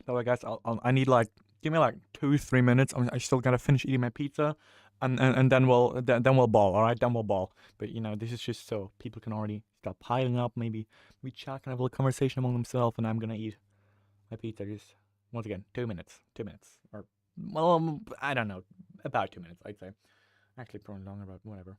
So I guess I need like give me like 2 3 minutes. I still gotta finish eating my pizza, and then we'll ball. All right, then we'll ball. But this is just so people can already start piling up. Maybe we chat and have a little conversation among themselves, and I'm gonna eat my pizza. Just once again, 2 minutes, 2 minutes, or well, I don't know, about 2 minutes, I'd say. Actually, probably longer, but whatever.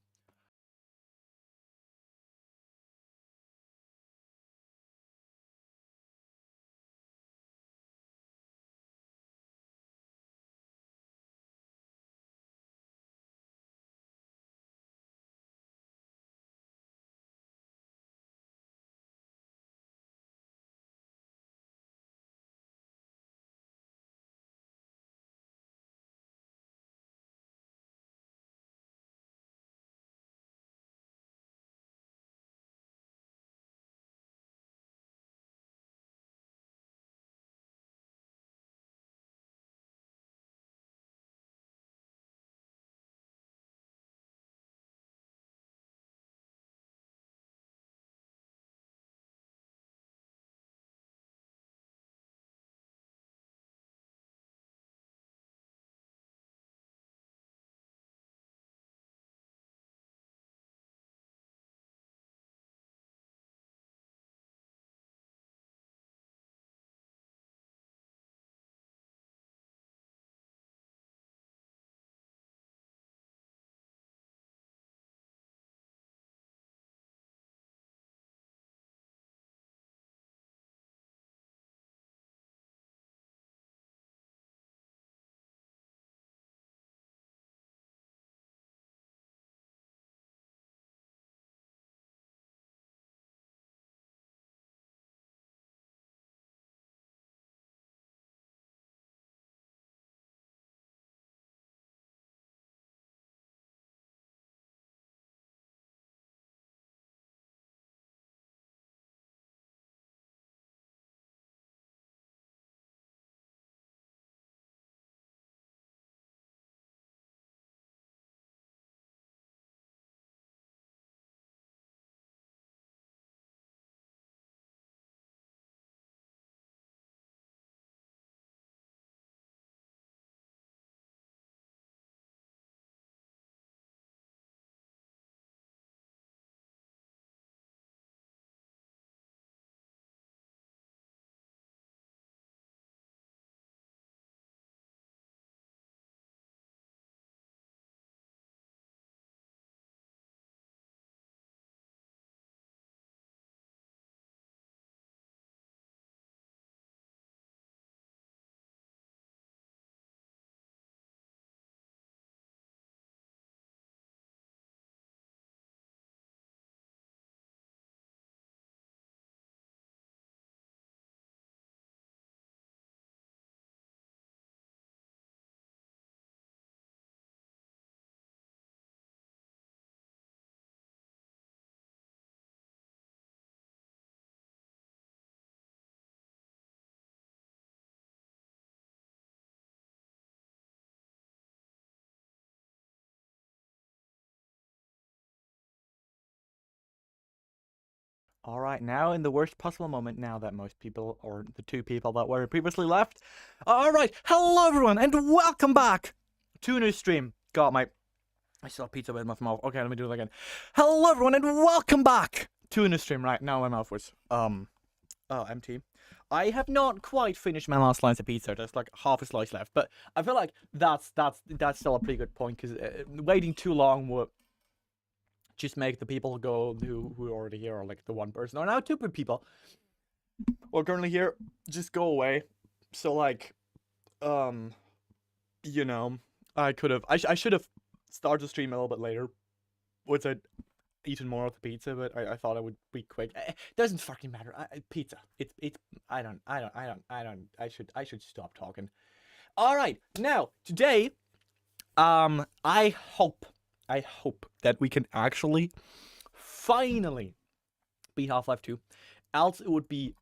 All right, now in the worst possible moment, now that most people, or the two people that were previously left. All right, hello everyone, and welcome back to a new stream. God, I still have pizza in my mouth. Okay, let me do it again. Hello everyone, and welcome back to a new stream. Right now, my mouth was empty. I have not quite finished my last slice of pizza. There's like half a slice left, but I feel like that's still a pretty good point because waiting too long would just make the people go who are already here, or like the one person, or now two people who are currently here, just go away. So like, um, you know, I should have started the stream a little bit later once I'd eaten more of the pizza, but I thought I would be quick. It doesn't fucking matter. Pizza. It's. I should stop talking. All right, now today, I hope that we can actually finally beat Half-Life 2. Else it would be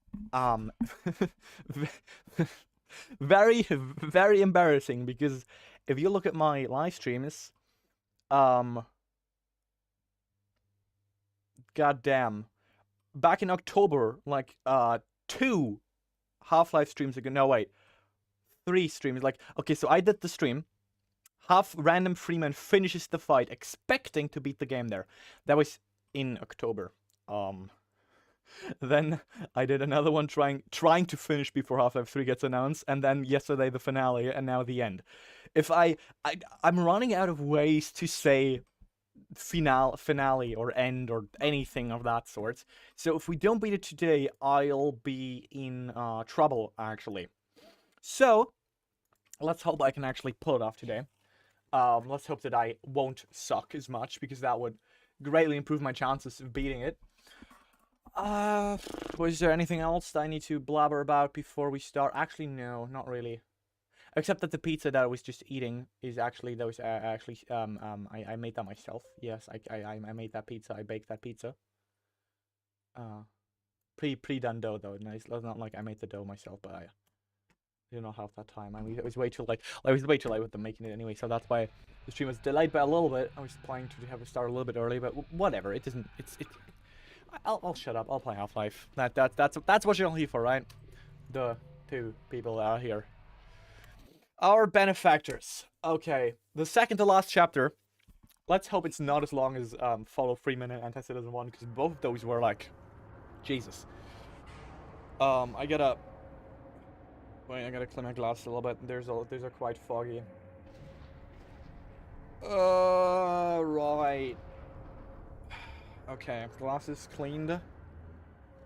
very very embarrassing, because if you look at my live streams, um goddamn, back in October, like two Half-Life streams ago. No, wait. 3 streams. Like, okay, so I did the stream. Half random Freeman finishes the fight, expecting to beat the game there. That was in October. Then I did another one trying to finish before Half-Life 3 gets announced, and then yesterday the finale, and now the end. If I'm running out of ways to say finale or end or anything of that sort. So if we don't beat it today, I'll be in trouble, actually. So let's hope I can actually pull it off today. Let's hope that I won't suck as much, because that would greatly improve my chances of beating it. Was there anything else that I need to blabber about before we start? Actually, no, not really. Except that the pizza that I was just eating is actually I made that myself. Yes, I made that pizza. I baked that pizza. Pre-done dough though. Nice. It's not like I made the dough myself, but I did not have that time. I mean, it was way too late. I was way too late with them making it anyway, so that's why the stream was delayed by a little bit. I was planning to have it start a little bit early, but whatever. It doesn't. I'll shut up. I'll play Half-Life. That's what you're here for, right? The 2 people out here. Our benefactors. Okay, the second to last chapter. Let's hope it's not as long as Follow Freeman and Anti-Citizen 1, because both of those were like, Jesus. I gotta clean my glasses a little bit. These are quite foggy. Right. Okay, glasses cleaned.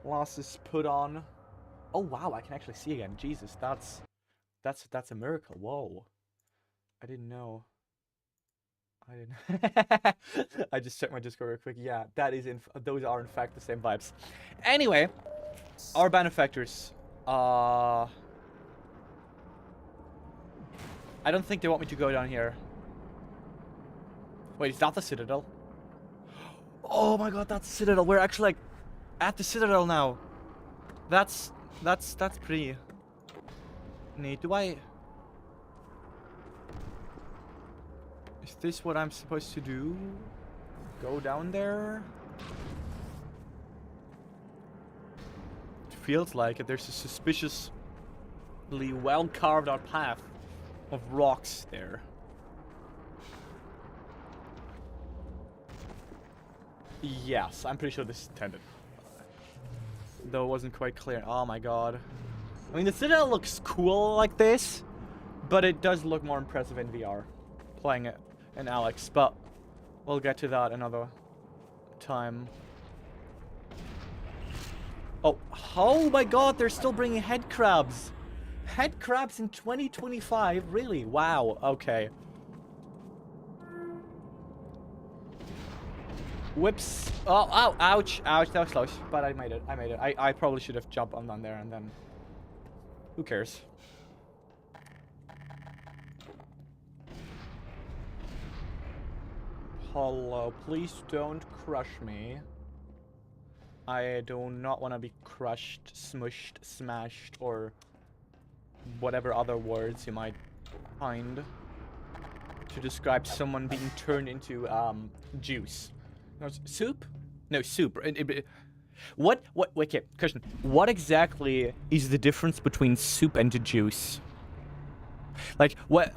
Glasses put on. Oh wow, I can actually see again. Jesus, that's a miracle. Whoa. I didn't know. I just checked my Discord real quick. Yeah, those are in fact the same vibes. Anyway, our benefactors. I don't think they want me to go down here. Wait, is that the Citadel? Oh my god, that's the Citadel. We're actually like at the Citadel now. That's pretty neat. Is this what I'm supposed to do? Go down there? It feels like it. There's a suspiciously well carved out path of rocks there. Yes, I'm pretty sure this is intended. Though it wasn't quite clear. Oh my god. I mean, the Citadel looks cool like this, but it does look more impressive in VR. Playing it in Alex, but we'll get to that another time. Oh my god, they're still bringing head crabs. Head crabs in 2025? Really? Wow, okay. Whips. Oh, ow, ouch, ouch, that was close. But I made it, I probably should have jumped on there and then... Who cares? Hello, please don't crush me. I do not want to be crushed, smushed, smashed, or... whatever other words you might find to describe someone being turned into, juice. No, soup? No, soup. Wait, okay, question. What exactly is the difference between soup and juice? Like, what,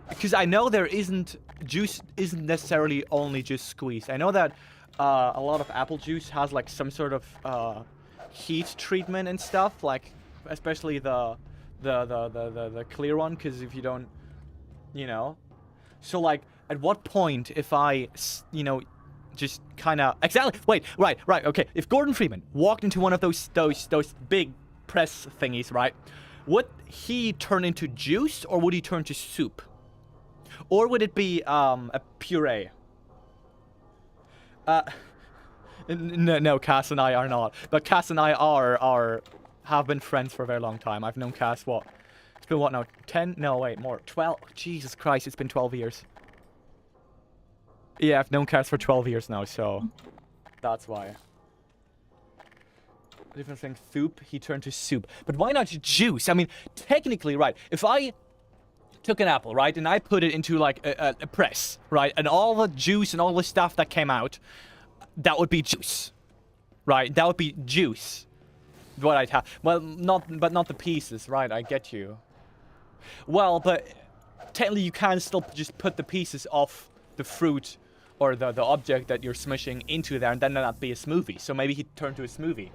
because I know juice isn't necessarily only just squeezed. I know that, a lot of apple juice has, like, some sort of, heat treatment and stuff, like, especially the clear one, because if you don't, you know. So, like, at what point, if I, you know, just kind of exactly right, okay, if Gordon Freeman walked into one of those big press thingies, right, would he turn into juice or would he turn to soup, or would it be a puree? No, Cass and I are not, but Cass and I have been friends for a very long time. I've known Cass, what, it's been what now, 10, no wait, more, 12, Jesus Christ, it's been 12 years. Yeah, I've known Cass for 12 years now, so that's why. Different thing, soup, he turned to soup. But why not juice? I mean, technically, right, if I took an apple, right, and I put it into, like, a press, right, and all the juice and all the stuff that came out, that would be juice, right? That would be juice. What I'd have. Well, not the pieces, right, I get you. Well, but technically you can still just put the pieces of the fruit or the object that you're smishing into there, and then that'd be a smoothie. So maybe he'd turn to a smoothie.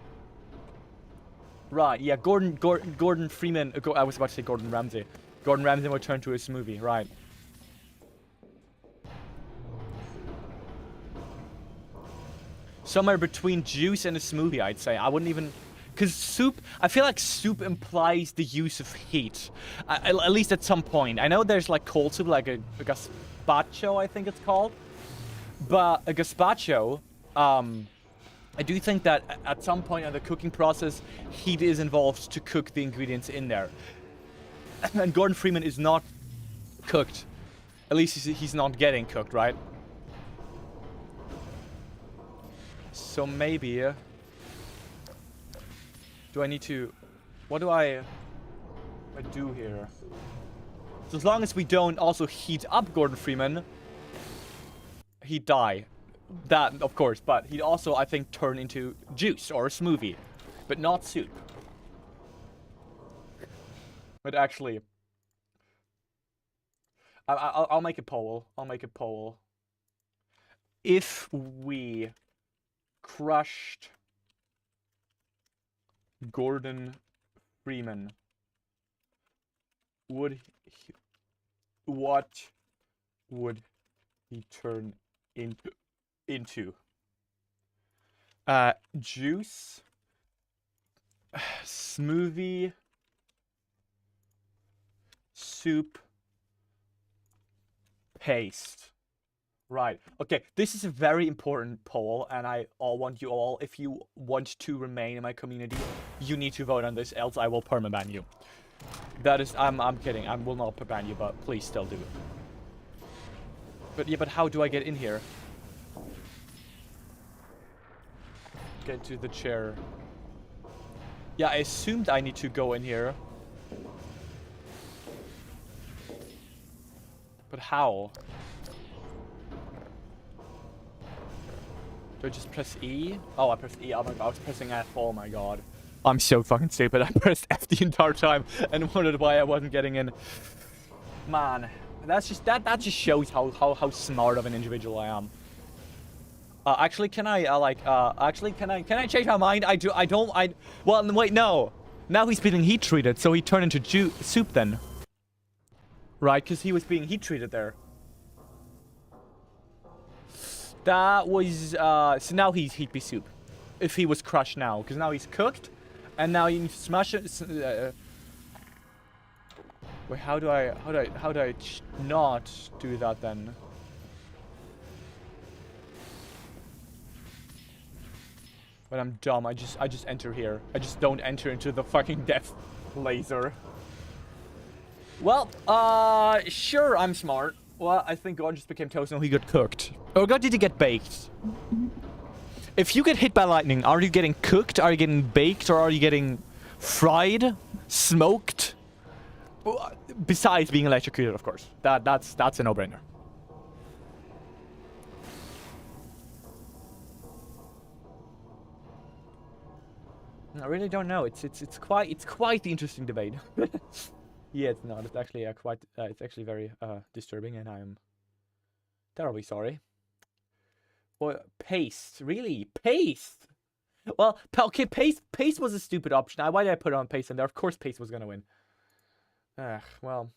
Right, yeah, Gordon Freeman, I was about to say Gordon Ramsay. Gordon Ramsay would turn to a smoothie, right. Somewhere between juice and a smoothie, I'd say. I wouldn't even... Because soup... I feel like soup implies the use of heat. At least at some point. I know there's like cold soup, like a gazpacho, I think it's called. But a gazpacho... I do think that at some point in the cooking process, heat is involved to cook the ingredients in there. And Gordon Freeman is not cooked. At least he's not getting cooked, right? So maybe... do I need to... What do I do here? So as long as we don't also heat up Gordon Freeman, he'd die. That, of course, but he'd also, I think, turn into juice or a smoothie, but not soup. But actually, I'll make a poll. I'll make a poll. If we crushed Gordon Freeman, what would he turn into? Juice, smoothie, soup, paste. Right. Okay, this is a very important poll, and I want you all, if you want to remain in my community, you need to vote on this, else I will permaban you. That is, I'm kidding. I will not permaban you, but please still do it. But yeah, but how do I get in here? Get to the chair. Yeah, I assumed I need to go in here. But how? Do I just press E? Oh, I pressed E. Oh my god, I was pressing F. Oh my god. I'm so fucking stupid. I pressed F the entire time and wondered why I wasn't getting in. Man, that's just that just shows how smart of an individual I am. Actually, can I can I change my mind? Well, wait, no. Now he's being heat treated, so he turned into soup then. Right, because he was being heat treated there. That was, so now he'd be soup. If he was crushed now, because now he's cooked, and now you need to smash it. Wait, how do I not do that then? But I'm dumb. I just enter here. I just don't enter into the fucking death laser. Well, sure, I'm smart. Well, I think God just became toast and he got cooked. Or God did he get baked? If you get hit by lightning, are you getting cooked? Are you getting baked? Or are you getting fried? Smoked? Besides being electrocuted, of course. That's a no-brainer. I really don't know. It's quite the interesting debate. Yeah, it's not. It's actually quite. It's actually very disturbing, and I'm terribly sorry. Well, paste, really, paste. Well, okay, paste was a stupid option. Why did I put on paste in there? Of course, paste was gonna win. Ugh, well,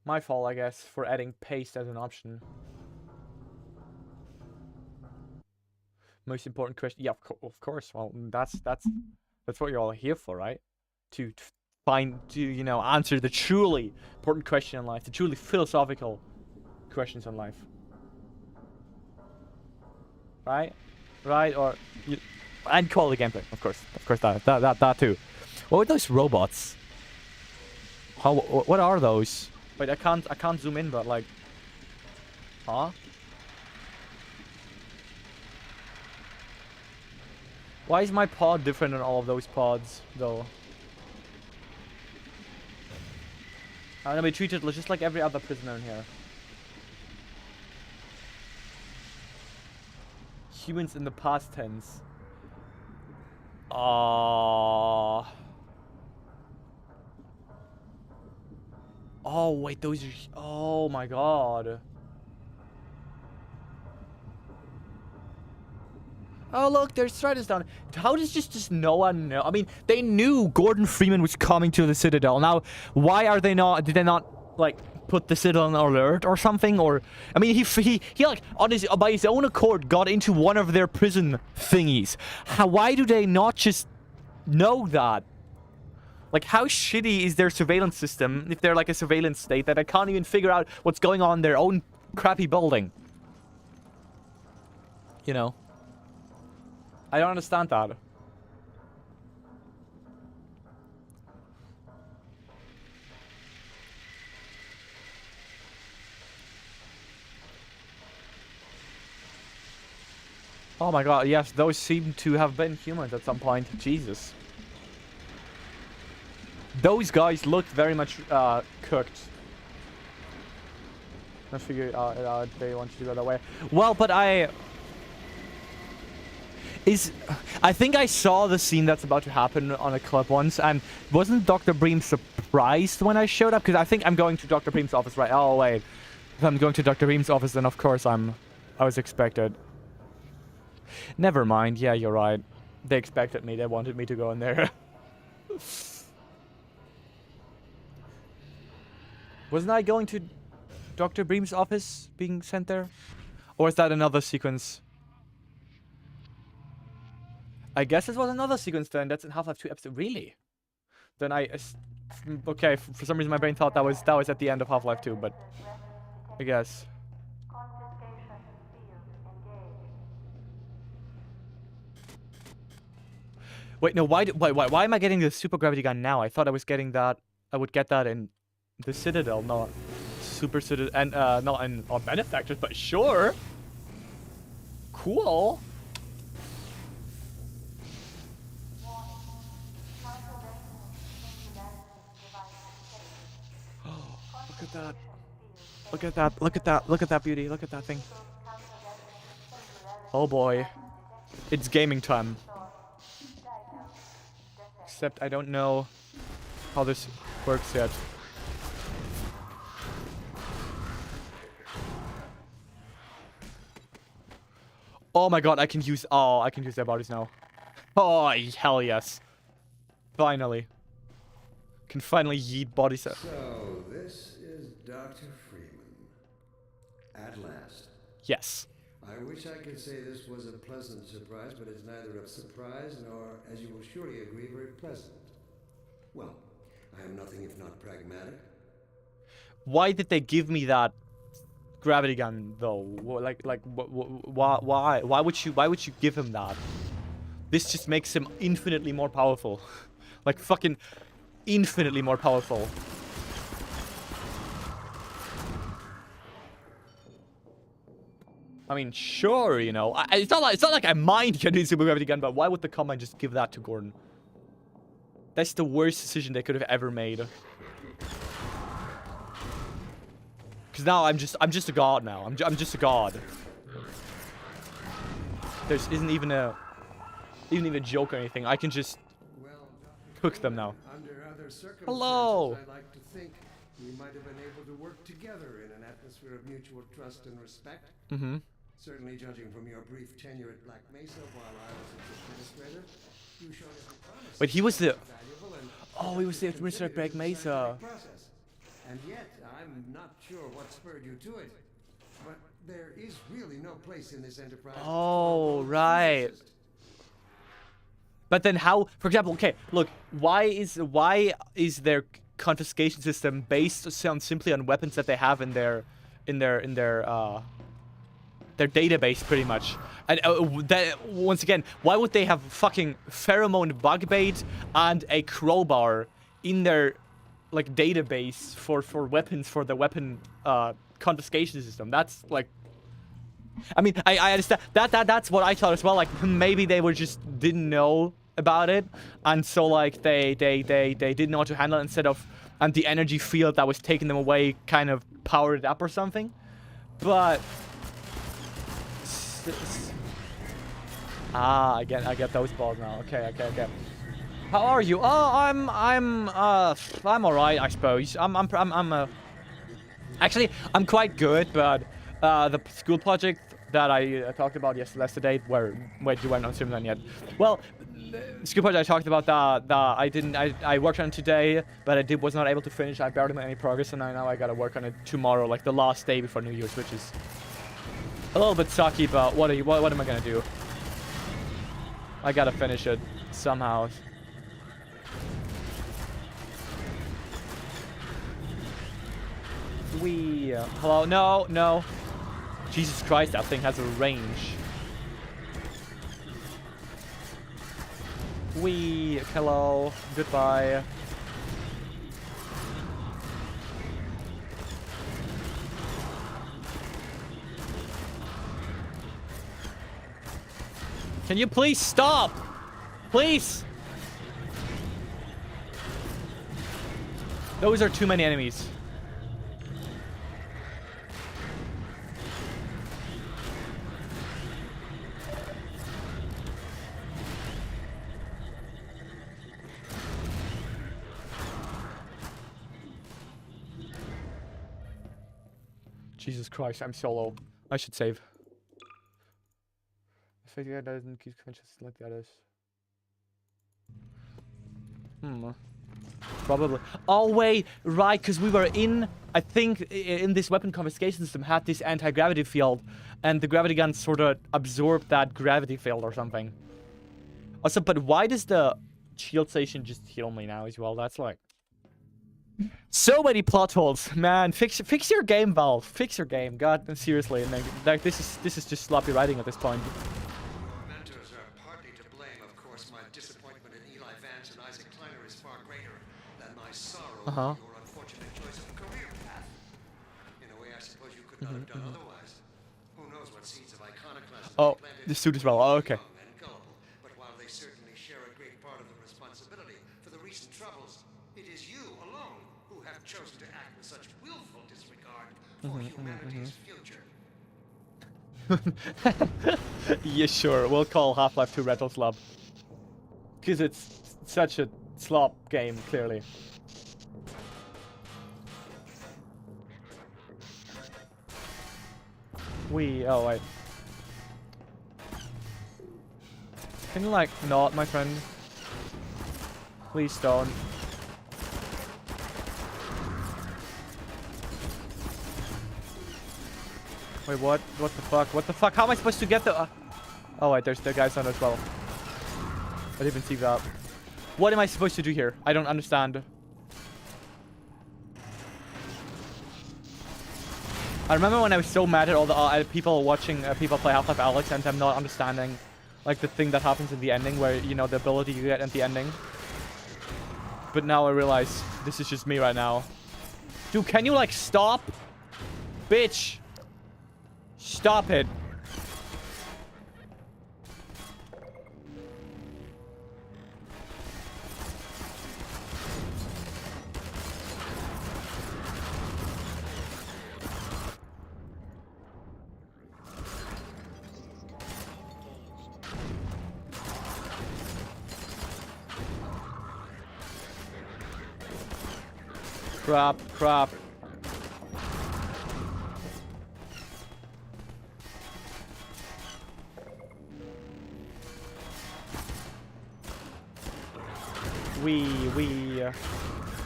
my fault, I guess, for adding paste as an option. Most important question. Yeah, of course. Well, that's what you're all here for, right? To you know, answer the truly important question in life, the truly philosophical questions in life. Right? Or and quality gameplay, of course. Of course, that too. What were those robots? What are those? Wait, I can't zoom in, but like, huh? Why is my pod different than all of those pods, though? I'm gonna be treated just like every other prisoner in here. Humans in the past tense. Oh wait, those are. Oh my god. Oh look, there's Stratus down. How does just no one know? I mean, they knew Gordon Freeman was coming to the Citadel. Now, why are they not? Did they not like put the Citadel on alert or something? Or I mean, he like on his by his own accord got into one of their prison thingies. Why do they not just know that? Like, how shitty is their surveillance system if they're like a surveillance state that I can't even figure out what's going on in their own crappy building? You know. I don't understand that. Oh my god, yes, those seem to have been humans at some point. Jesus. Those guys looked very much cooked. I figured out they want you to go that way. Well, but I think I saw the scene that's about to happen on a clip once, and wasn't Dr. Bream surprised when I showed up? Because I think I'm going to Dr. Bream's office, right? Oh, wait. If I'm going to Dr. Bream's office, then of course I was expected. Never mind. Yeah, you're right. They expected me. They wanted me to go in there. Wasn't I going to Dr. Bream's office being sent there? Or is that another sequence? I guess this was another sequence then. That's in Half-Life 2 episode. Really? Then okay, for some reason my brain thought that was at the end of Half-Life 2, but I guess. Wait, no, why am I getting the super gravity gun now? I thought I was getting that. I would get that in the Citadel, not Super Citadel, and not in on Benefactors, but sure. Cool. Look at that. Look at that. Look at that. Look at that beauty. Look at that thing. Oh boy. It's gaming time. Except I don't know how this works yet. Oh my god, I can use their bodies now. Oh, hell yes. Finally. Can finally yeet bodies out. So, this is Dr. Freeman. At last. Yes. I wish I could say this was a pleasant surprise, but it's neither a surprise nor, as you will surely agree, very pleasant. Well, I am nothing if not pragmatic. Why did they give me that gravity gun though? Why would you give him that? This just makes him infinitely more powerful. Like fucking infinitely more powerful. I mean, sure, you know. It's not like I mind getting a super gravity gun, but why would the Combine just give that to Gordon? That's the worst decision they could have ever made. Because now I'm just a god now. I'm just a god. There isn't even a joke or anything. I can just cook them now. Under other circumstances, Hello. I like to think we might have been able to work together in an atmosphere of mutual trust and respect. Mm-hmm. Certainly, judging from your brief tenure at Black Mesa while I was its administrator, you showed us a promise. Wait, he was the... Valuable and Oh, he was the administrator at Black Mesa. process. And yet, I'm not sure what spurred you to it. But there is really no place in this enterprise. Oh, right. But then how, for example, okay, look, why is their confiscation system based simply on weapons that they have in their database pretty much? And that, once again, why would they have fucking pheromone bug bait and a crowbar in their like database for weapons for the weapon confiscation system? That's like, I mean, I understand that's what I thought as well. Like maybe they were just didn't know about it, and so like they didn't know how to handle it instead of, and the energy field that was taking them away kind of powered it up or something. But I get those balls now. Okay. How are you? Oh, I'm alright, I suppose. Actually, I'm quite good, but the school project that I talked about yesterday, wait, you weren't on stream then yet. Well, the school project I talked about that I worked on today, but was not able to finish. I barely made any progress, and now I gotta work on it tomorrow, like the last day before New Year's, which is a little bit sucky. But what am I gonna do? I gotta finish it somehow. Hello? No, no. Jesus Christ, that thing has a range. Hello. Goodbye. Can you please stop? Please. Those are too many enemies. Jesus Christ, I'm so low. I should save. I think the guy doesn't keep conscious like the others. Probably. Oh wait, right, because we were I think in this weapon confiscation system had this anti-gravity field, and the gravity gun sort of absorbed that gravity field or something. Also, but why does the shield station just heal me now as well? That's like so many plot holes, man. Fix your game, Valve. Fix your game. God, seriously, like this is just sloppy writing at this point. Mentors are partly to blame, of course. My disappointment in Eli Vance and Isaac Kleiner is far greater than my sorrow over your unfortunate choice of career path. In a way, I suppose you could not have done otherwise. Who knows what seeds of iconoclasm Oh, they planted the suit as well. Oh, okay. young and gullible. But while they certainly share a great part of the responsibility for the recent troubles, it is you alone who have chosen to act with such willful disregard for humanity's future. Yeah, sure. We'll call Half-Life 2 Retro Slop. Because it's such a slop game, clearly. Oh, wait. Can you, like, not, my friend? Please don't. Wait, what? What the fuck? What the fuck? How am I supposed to get the... Oh, wait, there's the guys on as well. I didn't even see that. What am I supposed to do here? I don't understand. I remember when I was so mad at all the people watching people play Half-Life Alyx, and I'm not understanding, like, the thing that happens in the ending, where, you know, the ability you get at the ending. But now I realize this is just me right now. Dude, can you, like, stop? Bitch! Stop it. Crap.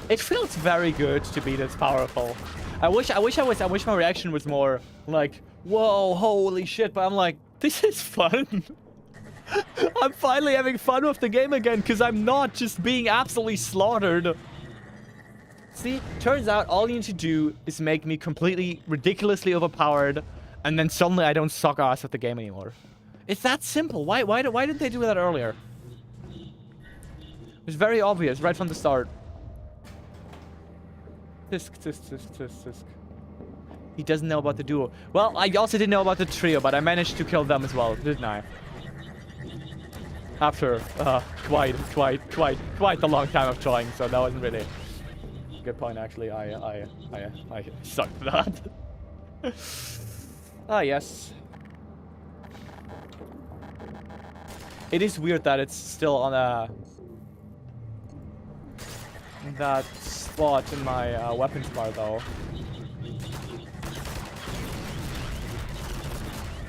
It feels very good to be this powerful. I wish my reaction was more like, whoa, holy shit, but I'm like, this is fun. I'm finally having fun with the game again, because I'm not just being absolutely slaughtered. See, turns out all you need to do is make me completely ridiculously overpowered, and then suddenly I don't suck ass at the game anymore. It's that simple. Why didn't they do that earlier? It was very obvious right from the start. Tisk. He doesn't know about the duo. Well, I also didn't know about the trio, but I managed to kill them as well, didn't I? After quite a long time of trying, so that wasn't really a good point. Actually, I sucked at that. Ah, yes. It is weird that it's still on a that spot in my weapons bar, though.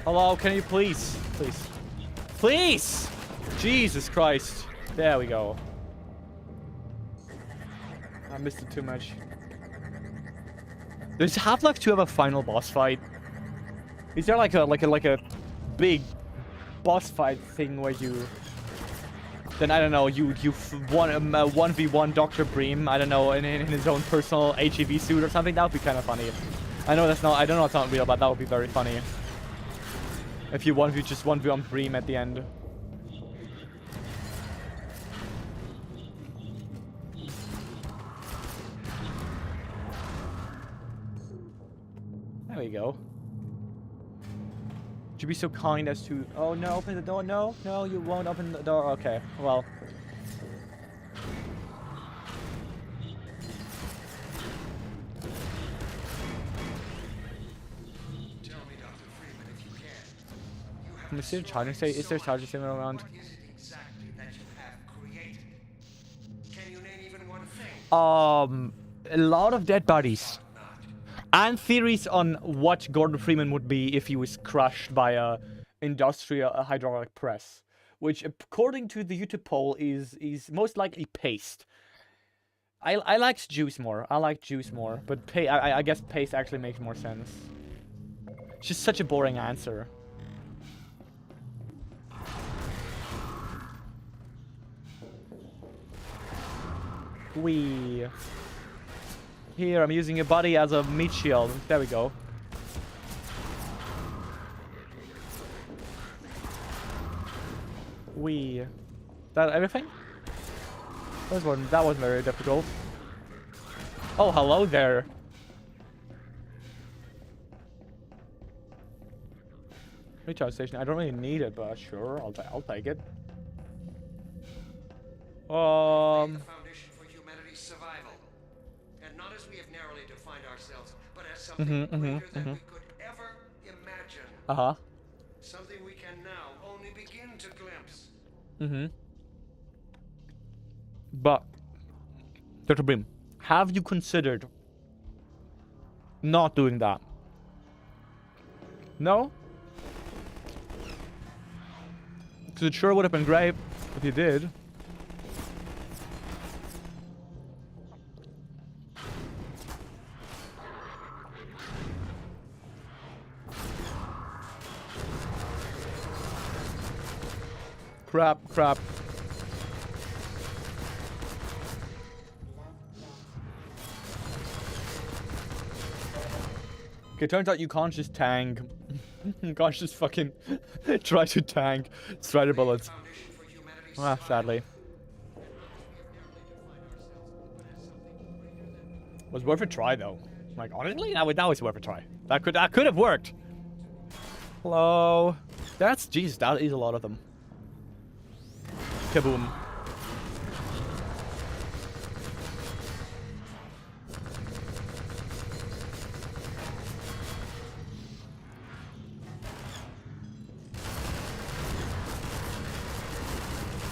Hello, can you please? Please. Please! Jesus Christ. There we go. I missed it too much. Does Half-Life 2 have a final boss fight? Is there like a big boss fight thing where you... Then I don't know, you 1v1 Dr. Bream, I don't know, in his own personal HEV suit or something? That would be kind of funny. I know that's not, I don't know it's not real, but that would be very funny. If you just 1v1 Bream at the end. There we go. Would you be so kind as to... Oh no, open the door. No, no, you won't open the door. Okay, well. Tell me, Dr. Freeman, if you can. You have Let me see the charging station. Is there a charging station around? What is it exactly that you have created? Can you name even one thing? A lot of dead bodies. Not. And theories on what Gordon Freeman would be if he was crushed by a industrial hydraulic press, which according to the YouTube poll is most likely paste. I liked juice more. I like juice more, but I guess paste actually makes more sense. It's just such a boring answer. Here, I'm using your body as a meat shield. There we go. That everything? That wasn't very difficult. Oh, hello there. Recharge station. I don't really need it, but sure, I'll take it. The foundation for humanity's survival, and not as we have narrowly defined ourselves, but as something greater than we could ever imagine. Something we can now only begin to glimpse. But, Dr. Brim, have you considered not doing that? No? Because it sure would have been great if you did. Crap. Okay, turns out you can't just tank. You can't just fucking try to tank Strider bullets. Foundation for humanity's Ah, sadly. Was worth a try though. Like honestly, that was worth a try. That could have worked. Hello. That is a lot of them. Kaboom.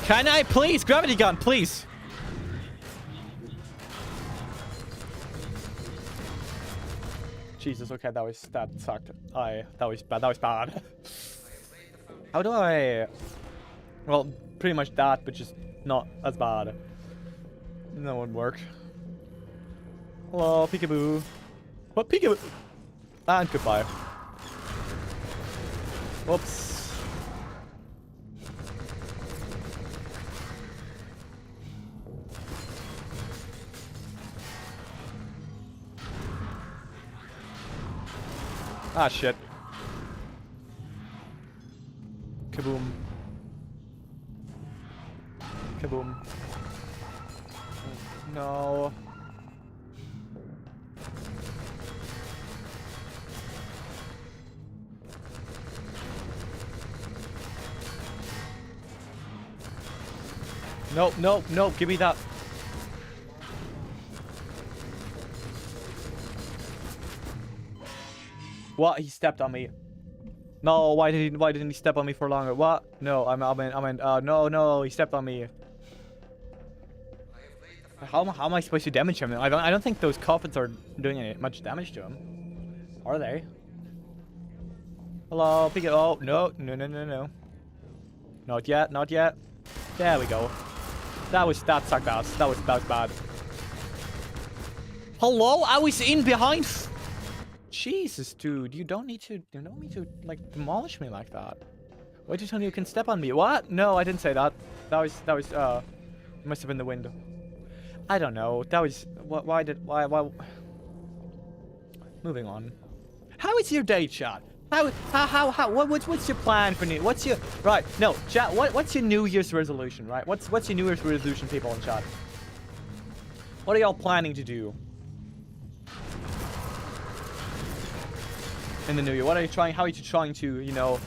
Can I please? Gravity gun, please. Jesus, okay, that sucked. That was bad. How do I... Well, pretty much that, but just not as bad. That wouldn't work. Hello, peekaboo. What peekaboo? And goodbye. Whoops. Ah, shit. Kaboom. Kaboom. No. Nope, give me that. What? He stepped on me. No, why didn't he step on me for longer? What? No, no, he stepped on me. I have laid the How am I supposed to damage him? I don't think those coffins are doing any much damage to him. Are they? Hello, pick it. Oh no. Not yet, not yet. There we go. That sucked ass. That was bad. Hello, I was in behind. Jesus, dude, you don't need to like demolish me like that. Why did you tell me you can step on me? What? No, I didn't say that. That was must have been the window. I don't know. That was why. Moving on. How is your day, chat? What's your plan for new? What's your right? No, chat. What's your New Year's resolution? Right? What's your New Year's resolution, people in chat? What are y'all planning to do in the new year? What are you trying? How are you trying to, you know,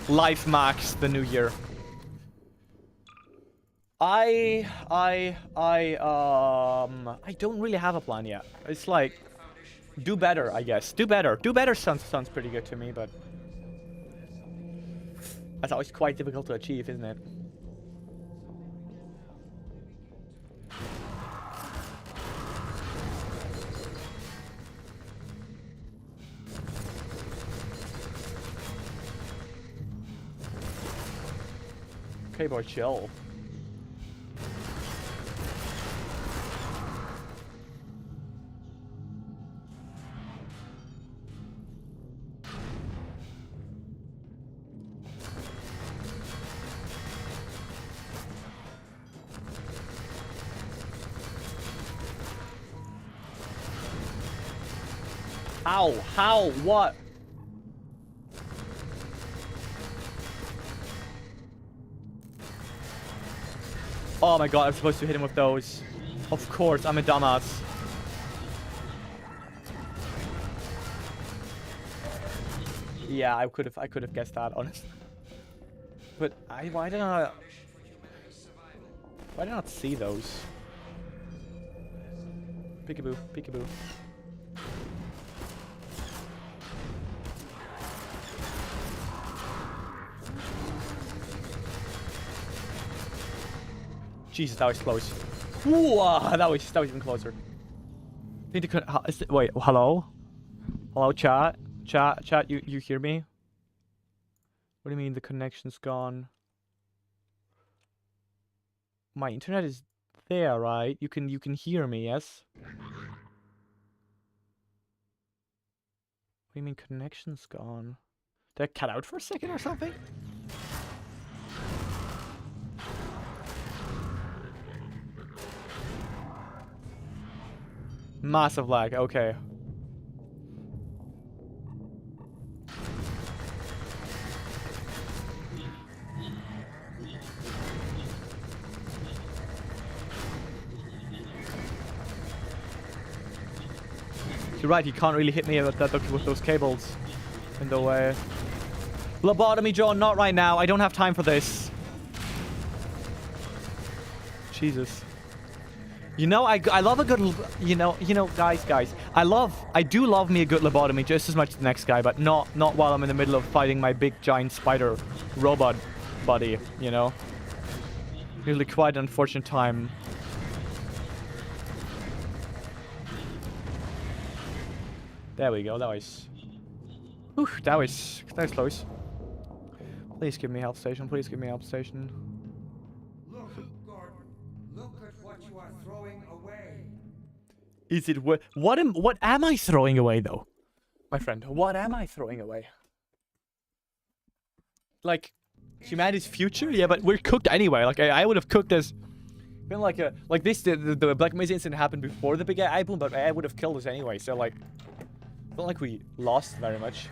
life max the new year? I don't really have a plan yet. It's like, do better, I guess. Do better. Do better sounds pretty good to me, but that's always quite difficult to achieve, isn't it? Okay, boy, chill. Ow, how, what? Oh my god, I'm supposed to hit him with those. Of course, I'm a dumbass. Yeah, I could have guessed that, honestly. But why did I not see those? Peekaboo, peekaboo. Jesus, that was close. Ooh, that was even closer. I think wait, hello? Hello, chat? Chat, you hear me? What do you mean the connection's gone? My internet is there, right? You can hear me, yes? What do you mean connection's gone? Did I cut out for a second or something? Massive lag, okay. You're right, he can't really hit me with those cables in the way. Lobotomy, John, not right now. I don't have time for this. Jesus. You know, I love a good, you know, guys, I do love me a good lobotomy just as much as the next guy, but not while I'm in the middle of fighting my big giant spider robot buddy, you know. Usually quite an unfortunate time. There we go, that was close. Please give me a health station, please give me a health station. Look, Gordon. Look at what you are throwing away. Is it what am I throwing away though? My friend, what am I throwing away? Like humanity's future? Yeah, but we're cooked anyway. Like I would have cooked this. Been like this. The Black Mesa incident happened before the big AI boom, but I would have killed us anyway. So like, I feel like we lost very much.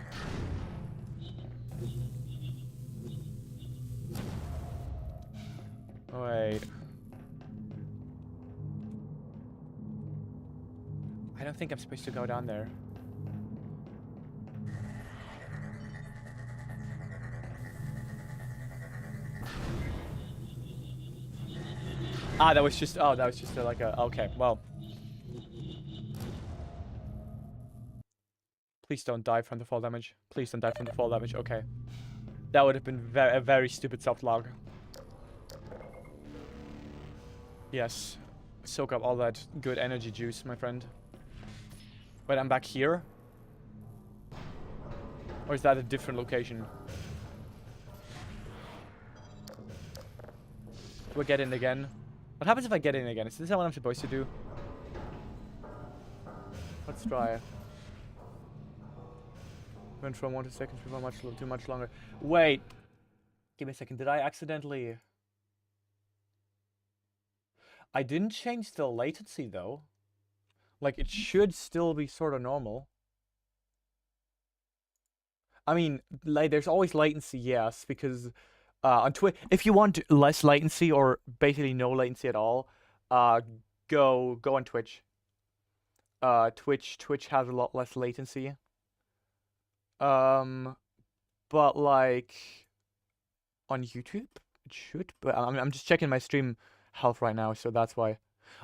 Wait. I don't think I'm supposed to go down there. That was just like a, okay, well. Please don't die from the fall damage. Please don't die from the fall damage, okay. That would have been a very stupid soft log. Yes. soak up all that good energy juice, my friend. Wait, I'm back here? Or is that a different location? Do I get in again? What happens if I get in again? Is this what I'm supposed to do? Let's try. Went from 1 to seconds before too much longer. Wait. Give me a second. Did I accidentally... I didn't change the latency though. Like, it should still be sort of normal. I mean, like, there's always latency, yes, because on Twitch, if you want less latency or basically no latency at all, go on Twitch. Twitch has a lot less latency. But like on YouTube, it should. But I'm just checking my stream health right now, so that's why.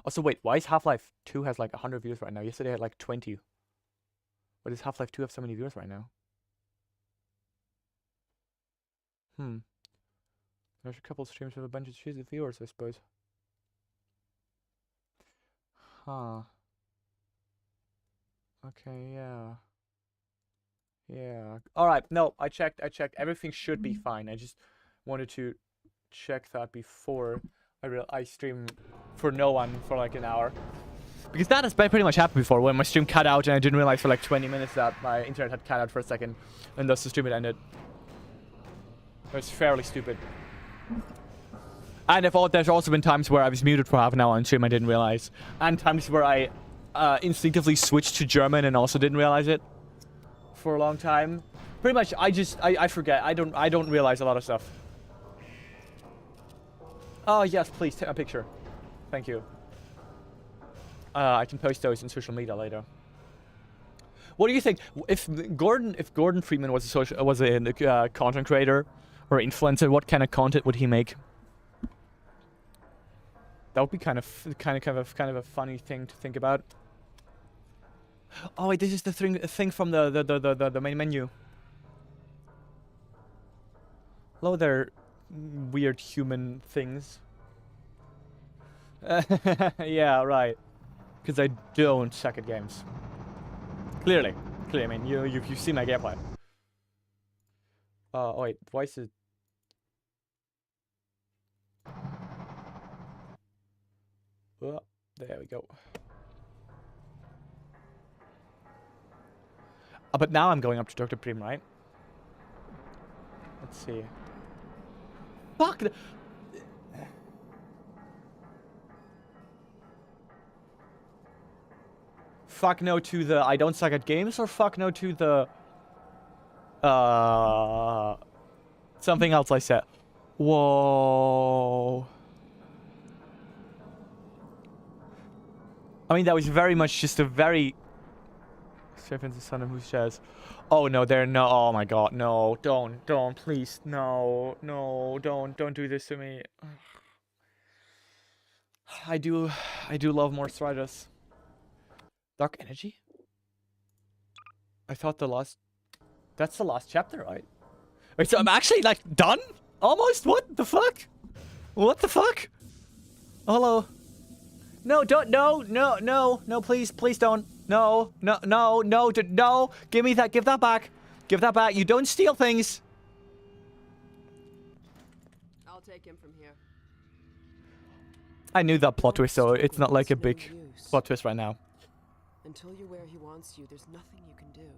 Also, wait, why is Half-Life 2 has like 100 views right now? Yesterday it had like 20. Why does Half-Life 2 have so many viewers right now? There's a couple streams with a bunch of viewers, I suppose. Huh. Okay, yeah. Yeah. Alright, no, I checked. Everything should be fine. I just wanted to check that before I stream for no one for like an hour. Because that has pretty much happened before, when my stream cut out and I didn't realize for like 20 minutes that my internet had cut out for a second, and thus the stream had ended. It was fairly stupid. And there's also been times where I was muted for half an hour on stream I didn't realize. And times where I instinctively switched to German and also didn't realize it for a long time. Pretty much, I forget. I don't realize a lot of stuff. Oh yes, please take a picture. Thank you. I can post those on social media later. What do you think? If Gordon Freeman was a content creator or influencer, what kind of content would he make? That would be kind of a funny thing to think about. Oh wait, this is the thing from the main menu. Hello there, weird human things. Yeah, right. Because I don't suck at games. Clearly. I mean, you see my gameplay. Oh wait, why is it? Oh, there we go. But now I'm going up to Dr. Prim, right? Let's see. Fuck! Fuck no to the I don't suck at games, or fuck no to the... something else I said. Whoa. I mean, that was very much just a very... Serpent's the son of whose shares. Oh no, no. Oh my god, no. Don't, please. No, don't do this to me. I do love more Striders. Dark Energy? I thought that's the last chapter, right? Wait, so I'm actually, like, done? Almost? What the fuck? What the fuck? Hello? No, don't, no, please don't. No, give me that, give that back. Give that back, you don't steal things. I'll take him from here. I knew that plot twist, so it's not like a big plot twist right now. Until you're where he wants you, there's nothing you can do.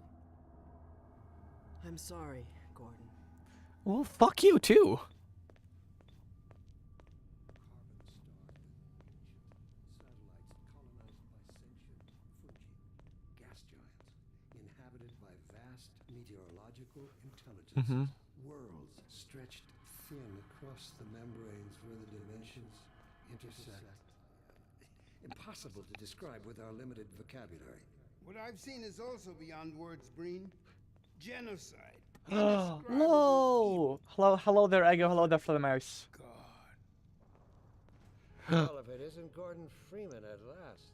I'm sorry, Gordon. Well, fuck you too. Meteorological intelligence. Worlds stretched thin across the membranes where the dimensions intersect. Impossible to describe with our limited vocabulary. What I've seen is also beyond words, Breen. Genocide. Hello. Hello there, Ego. Hello there, Fledermaus. Well, if it isn't Gordon Freeman at last.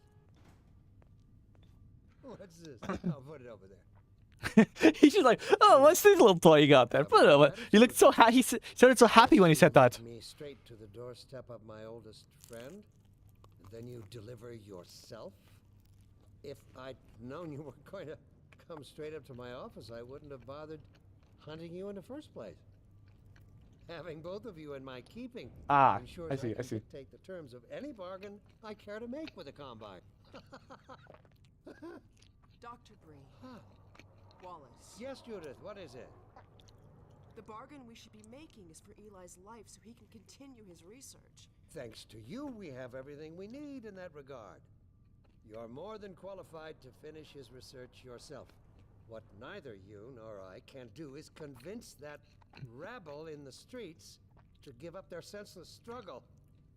What's this? I'll put it over there. He's just like, oh, what's this little toy you got there? Put it over. You looked so happy. He sounded so happy when he said that. Me straight to the doorstep of my oldest friend. Then you deliver yourself? If I'd known you were going to come straight up to my office, I wouldn't have bothered hunting you in the first place. Having both of you in my keeping Ah, ensures I see, I can see. dictate the terms of any bargain I care to make with the Combine. Dr. Breen. Huh. Wallace. Yes, Judith, what is it? The bargain we should be making is for Eli's life so he can continue his research. Thanks to you, we have everything we need in that regard. You're more than qualified to finish his research yourself. What neither you nor I can do is convince that rabble in the streets to give up their senseless struggle.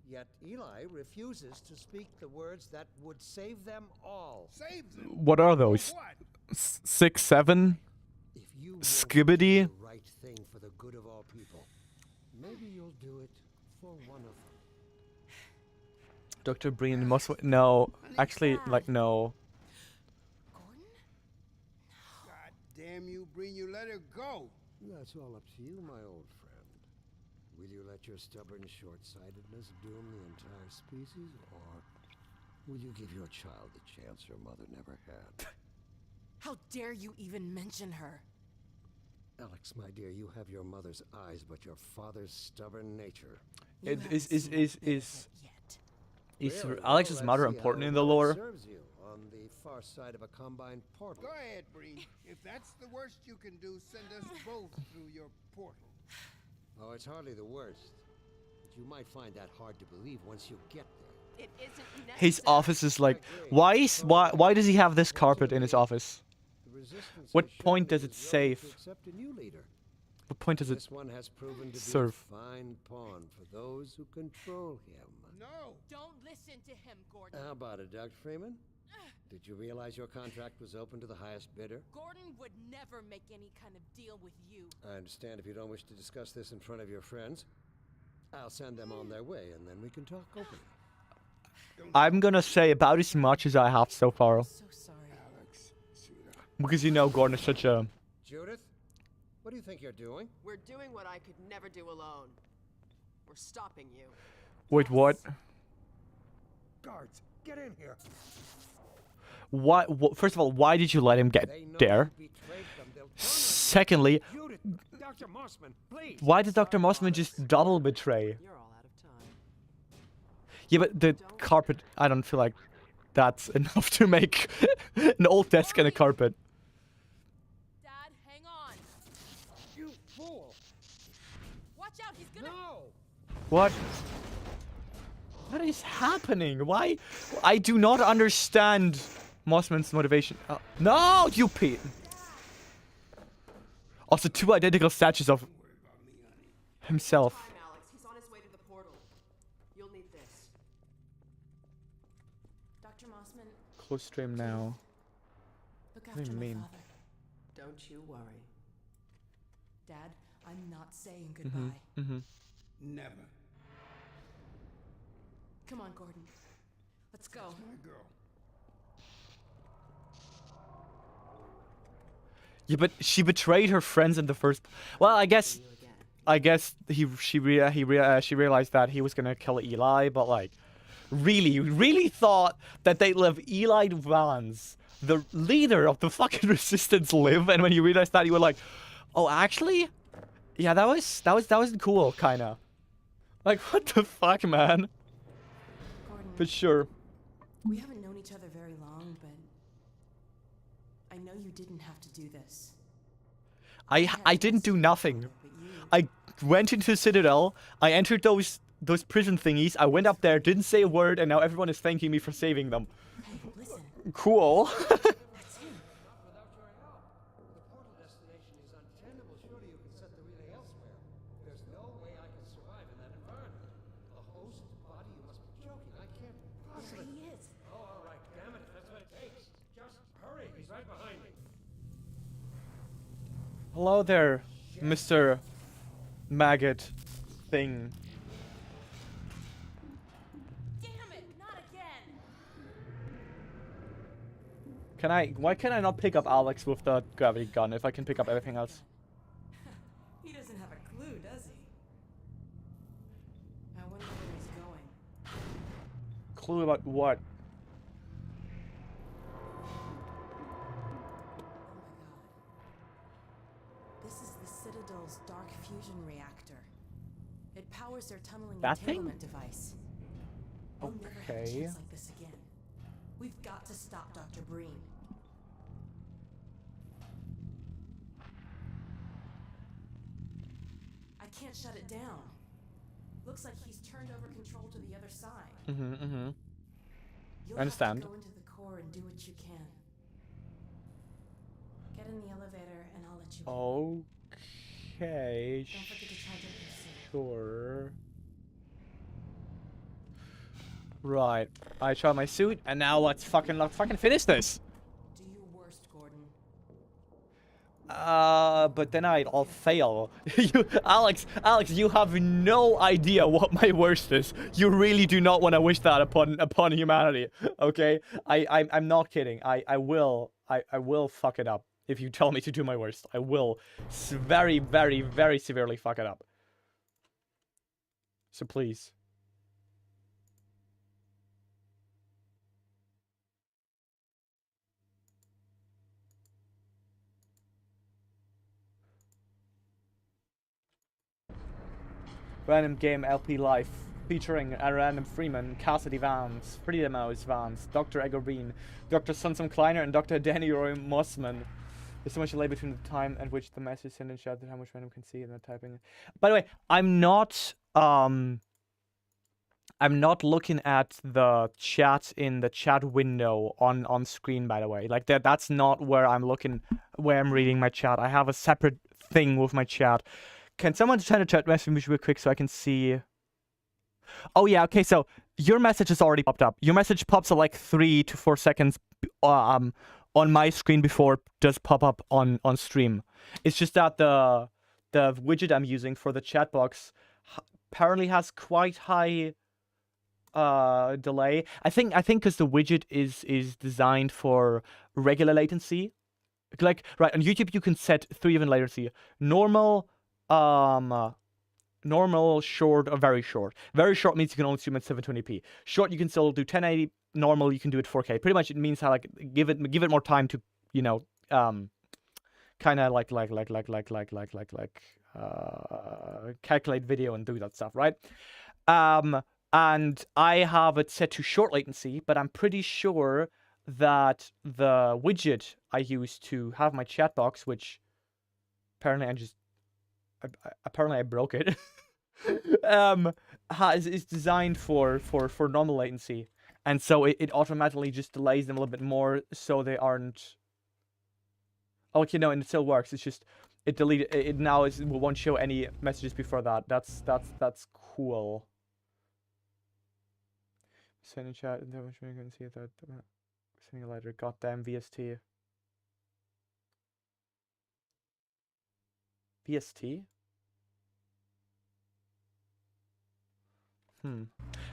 Yet Eli refuses to speak the words that would save them all. Save them. What are For those? what? 6, 7? If you won't Skibbity? do the right thing for the good of all people, maybe you'll do it for one of them. Dr. Breen must no. Actually, like no. Gordon? God damn you, Breen, you let her go. That's all up to you, my old friend. Will you let your stubborn short-sightedness doom the entire species, or will you give your child the chance her mother never had? How dare you even mention her? Alex, my dear, you have your mother's eyes, but your father's stubborn nature. You Is haven't is seen the bit of is it yet. is Really? Alex's Well, mother let's see important how in the well it lore? serves you on the far side of a Combine portal. Go ahead, Breen. If that's the worst you can do, send us both through your portal. Oh, it's hardly the worst. But you might find that hard to believe once you get there. It isn't necessary. His office is like, why does he have this carpet in his office? The resistance What has shown point that does it it's willing save? to accept a new leader. What point does it This one has proven to be serve? a fine pawn for those who control him. No. Don't listen to him, Gordon. How about it, Dr. Freeman? Did you realize your contract was open to the highest bidder? Gordon would never make any kind of deal with you. I understand if you don't wish to discuss this in front of your friends. I'll send them on their way, and then we can talk openly. I'm gonna say about as much as I have so far. So sorry. Alex, sweetheart. Because you know Gordon is such a... Judith, what do you think you're doing? We're doing what I could never do alone. We're stopping you. Wait, what? Guards, get in here. Why? First of all, why did you let him get They know there? you betrayed them. They'll turn on Secondly, you. Judith, Dr. Mossman, please. why did Dr. Mossman just double betray? You're all out of time. Yeah, but the carpet, I don't feel like that's enough to make an old desk and a carpet. Dad, hang on. You fool. Watch out, he's gonna... No. What? What is happening? Why? I do not understand Mossman's motivation. No, you Pete. Also, two identical statues of himself. Time, Alex. He's on his way to the portal. You'll need this. Dr. Mossman, Close stream now. look do you after my mean? father. Don't you worry. Dad, I'm not saying goodbye. Mm-hmm. Never. Come on, Gordon. Let's go. My girl. Yeah, but she betrayed her friends in the first. Well, I guess she realized that he was gonna kill Eli, but like, really thought that they'd let Eli Vance, the leader of the fucking resistance, live. And when you realized that, you were like, oh, actually, yeah, that wasn't cool, kinda. Like, what the fuck, man? Gordon, But sure. we haven't known each other very long, but I know you didn't have to do this. I didn't do nothing. But you... I went into the Citadel. I entered those prison thingies. I went up there, didn't say a word, and now everyone is thanking me for saving them. Hey, listen. Cool. That's him. Without your help, the portal destination is untenable. Surely you can set the relay elsewhere. There's no way I can survive in that environment. A host body? You must be joking. I can't possibly. He is. Oh, all right. Damn it. That's what it takes. Just hurry. He's right behind me. Hello there, Mr. Maggot thing. Damn it, not again. Why can I not pick up Alex with the gravity gun if I can pick up everything else? He doesn't have a clue, does he? I wonder where he's going. clue about what. This is the Citadel's dark fusion reactor. It powers their tunneling That thing? entanglement device. We'll never have a Okay. chance like this again. We've got to stop Dr. Breen. I can't shut it down. Looks like he's turned over control to the other side. You'll Understand. have to go into the core and do what you can. Get in the elevator and I'll let you in. Okay. Don't forget to charge up your suit. Sure. Right. I tried my suit, and now let's fucking finish this. Do your worst, Gordon. But then I'll fail. Alex, you have no idea what my worst is. You really do not want to wish that upon humanity. Okay? I'm not kidding. I will fuck it up if you tell me to do my worst. I will very, very, very severely fuck it up. So please. Random Game LP Life, featuring a Random Freeman, Cassidy Vance, Frida Mouse Vance, Dr. Egor Bean, Dr. Sunsum Kleiner, and Dr. Danny Roy Mossman. There's so much delay between the time at which the message is sent and shouted how much Random can see and the typing. By the way, I'm not looking at the chat in the chat window on screen, by the way. Like that's not where I'm looking, where I'm reading my chat. I have a separate thing with my chat. Can someone send a chat message real quick so I can see? Oh yeah, okay, so your message has already popped up. Your message pops at like 3 to 4 seconds on my screen before it does pop up on stream. It's just that the widget I'm using for the chat box apparently has quite high delay. I think because the widget is designed for regular latency. Like right on YouTube you can set 3 different latency: normal, normal, short, or very short. Very short means you can only stream at 720p. Short you can still do 1080. Normal you can do it 4K. Pretty much it means how like give it more time to, you know, kind of like calculate video and do that stuff, right? And I have it set to short latency, but I'm pretty sure that the widget I use to have my chat box, which apparently I broke it, is designed for normal latency, and so it automatically just delays them a little bit more, so they aren't. Oh, okay, no, and it still works. It's just it deleted it now. It won't show any messages before that. That's cool. Sending chat and then we can see that sending a letter. Goddamn VST. VST?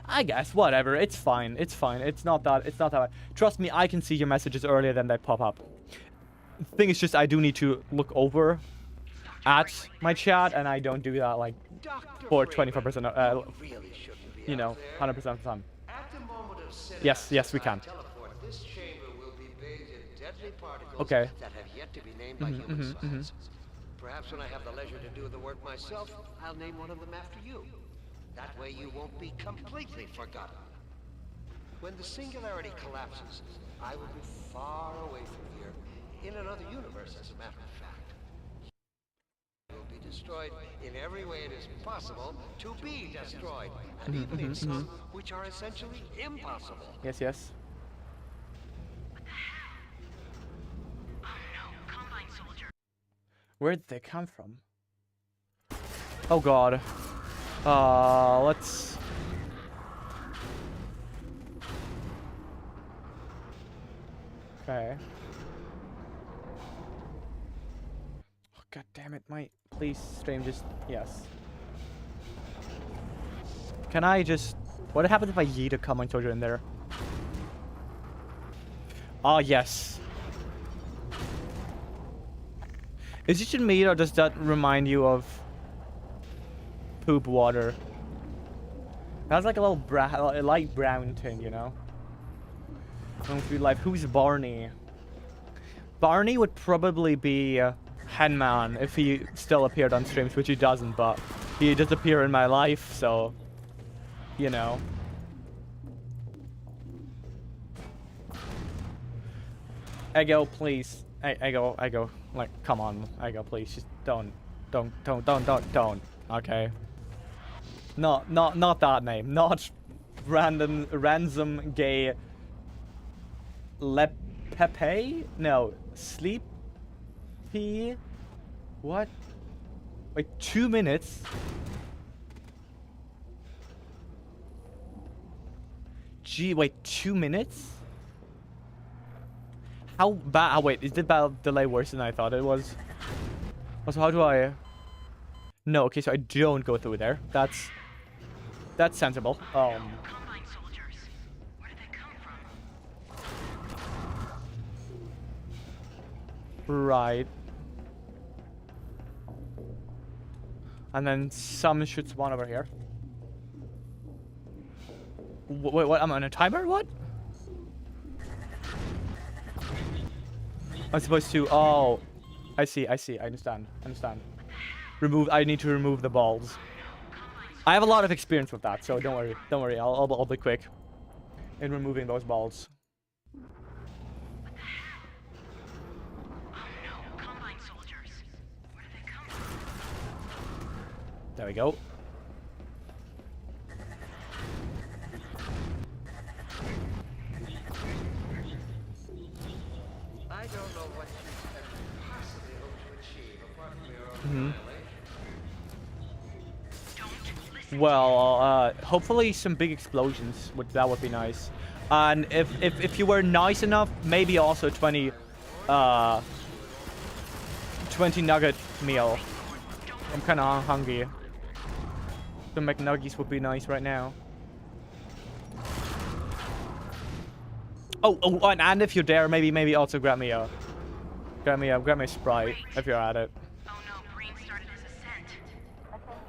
I guess whatever. It's fine. It's fine. It's not that bad. Trust me, I can see your messages earlier than they pop up. The thing is just I do need to look over at my chat, and I don't do that like for 25%. You know, 100% of the time. Yes, we can. This chamber will be bathed in deadly particles Okay. that have yet to be named by human science. Perhaps when I have the leisure to do the work myself, I'll name one of them after you. That way you won't be completely forgotten. When the singularity collapses, I will be far away from here, in another universe, as a matter of fact. Will be destroyed in every way it is possible to be destroyed, and even in some which are essentially impossible. Yes. Where did they come from? Oh god. Let's... Okay. Oh, god damn it, please stream just... Yes. Can I just... What happens if I yeet a common soldier in there? Ah, yes. Is it meat, or does that remind you of poop water? That's like a little light brown tint, you know? Going through life. Who's Barney? Barney would probably be Henman if he still appeared on streams, which he doesn't, but he does appear in my life, so, you know. Ego, please. Ego, like, come on. Ego, please, just don't. Okay. Not that name. Not ransom gay Pepe? No. Sleepy? What? Wait, 2 minutes? Gee, wait, 2 minutes? How bad? Oh, wait, is the delay worse than I thought it was? Also, how do I... No, okay, so I don't go through there. That's sensible. Combine soldiers. Where did they come from? Right. And then some should spawn over here. Wait, what? I'm on a timer? What? I'm supposed to... Oh. I see. I understand. I need to remove the balls. I have a lot of experience with that, so don't worry. I'll be quick in removing those balls. Combine soldiers. Where did they come from? There we go. I don't know what you can possibly hope to achieve apart from your own annihilation. Well, hopefully some big explosions. That would be nice. And if you were nice enough, maybe also 20 nugget meal. I'm kind of hungry. The McNuggies would be nice right now. Oh, and if you're there, maybe also grab me a Sprite if you're at it. Oh no, Green started his ascent.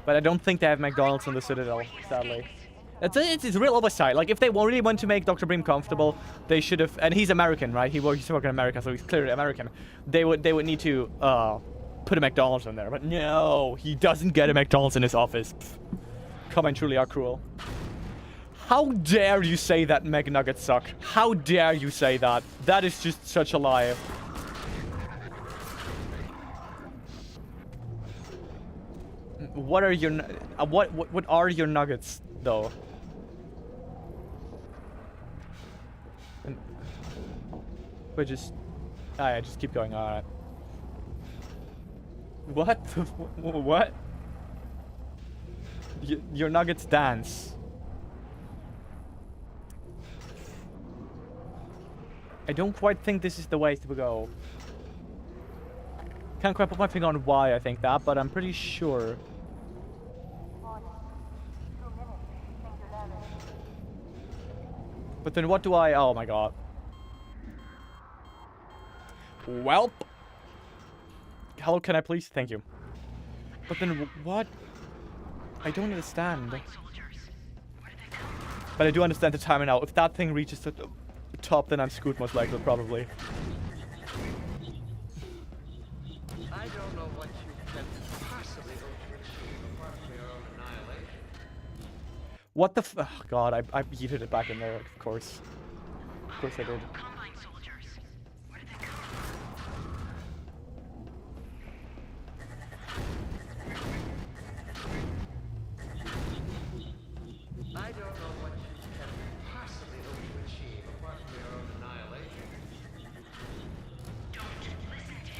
But I don't think they have McDonald's in the Citadel, sadly. It's a real oversight. Like, if they really want to make Dr. Bream comfortable, they should have... And he's American, right? He's working in America, so he's clearly American. They would need to put a McDonald's in there. But no, he doesn't get a McDonald's in his office. Pfft. Come on, truly are cruel. How dare you say that McNuggets suck? How dare you say that? That is just such a lie. What are your what are your nuggets though? We just just keep going. All right. What? What? Your nuggets dance. I don't quite think this is the way to go. Can't quite put my finger on why I think that, but I'm pretty sure. But then what do I... Oh my god. Welp. Hello, can I please? Thank you. But then what? I don't understand. But I do understand the timer now. If that thing reaches the top, then I'm screwed most likely, probably. I don't know what you can possibly hope to achieve apart from your own annihilation. What the oh god, I yeeted it back in there, of course. Of course I did. Combine soldiers. Where did they come I don't know what you can possibly hope to achieve apart from your own annihilation.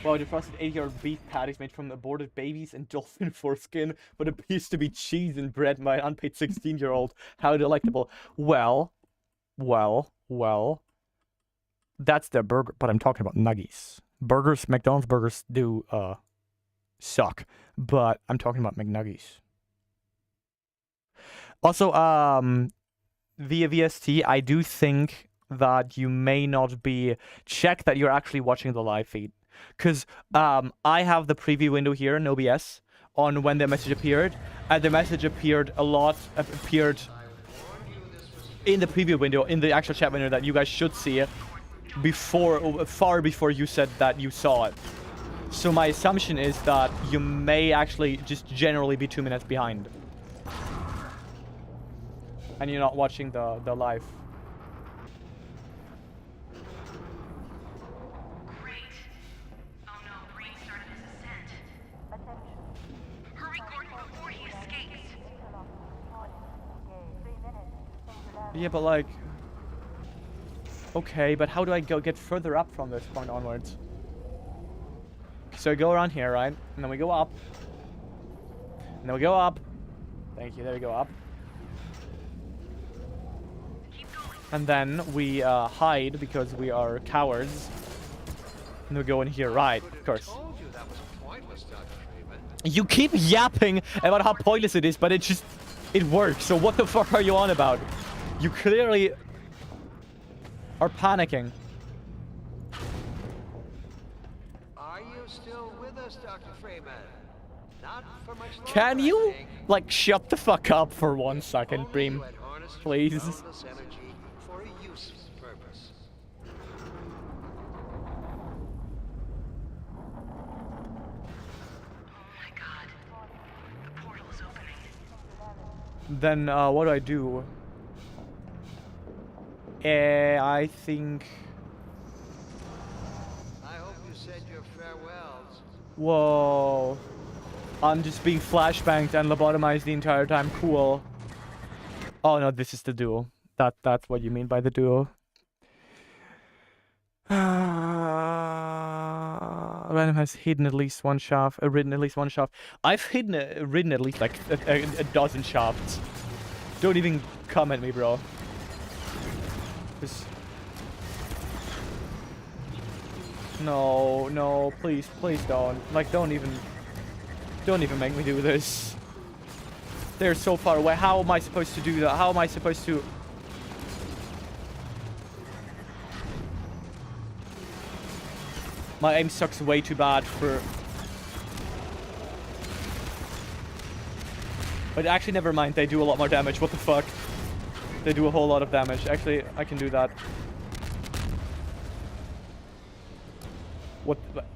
Wow, defrosted 80-yard beef patties made from aborted babies and dolphin foreskin, but appears to be cheese and bread by an unpaid 16-year-old. How delectable. Well. That's their burger, but I'm talking about nuggies. Burgers, McDonald's burgers do, suck, but I'm talking about McNuggies. Also, via VST, I do think that you may not be... Check that you're actually watching the live feed. Because I have the preview window here in OBS on when the message appeared, and the message appeared in the preview window, in the actual chat window that you guys should see far before you said that you saw it. So my assumption is that you may actually just generally be 2 minutes behind. And you're not watching the live. Great. Oh no, Brain started his ascent. Hurry, Gordon, before he escapes. Yeah, but like... Okay, but how do I get further up from this point onwards? So I go around here, right? And then we go up. And then we go up. Thank you, there we go, up. And then we hide because we are cowards. And we go in here, right, of course. Told you that was pointless, Dr. Freeman. You keep yapping about how pointless it is, but it just... It works, so what the fuck are you on about? You clearly... are panicking. Are you still with us, Dr. Freeman? Not for much longer, Can I you, think. like, shut the fuck up for 1 second, Only Bream? you had harnessed your Please. boundless energy for a useful purpose. Oh my god. The portal is opening. Then, what do I do? I think... I hope you said your farewells. Whoa. I'm just being flashbanged and lobotomized the entire time. Cool. Oh no, this is the duo. That's what you mean by the duo. Random has hidden at least one shaft. Ridden at least one shaft. I've ridden at least like a dozen shafts. Don't even come at me, bro. Just... No, please don't. Like, don't even make me do this. They're so far away. How am I supposed to do that? How am I supposed to... My aim sucks way too bad for... But actually, never mind. They do a lot more damage. What the fuck? They do a whole lot of damage. Actually, I can do that.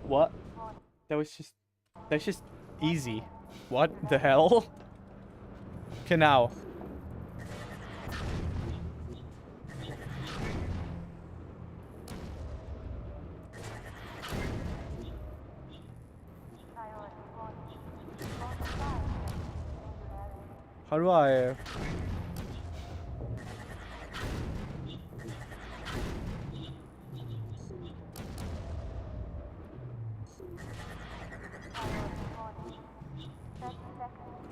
What? That's just easy. What the hell? Okay, now. How do I...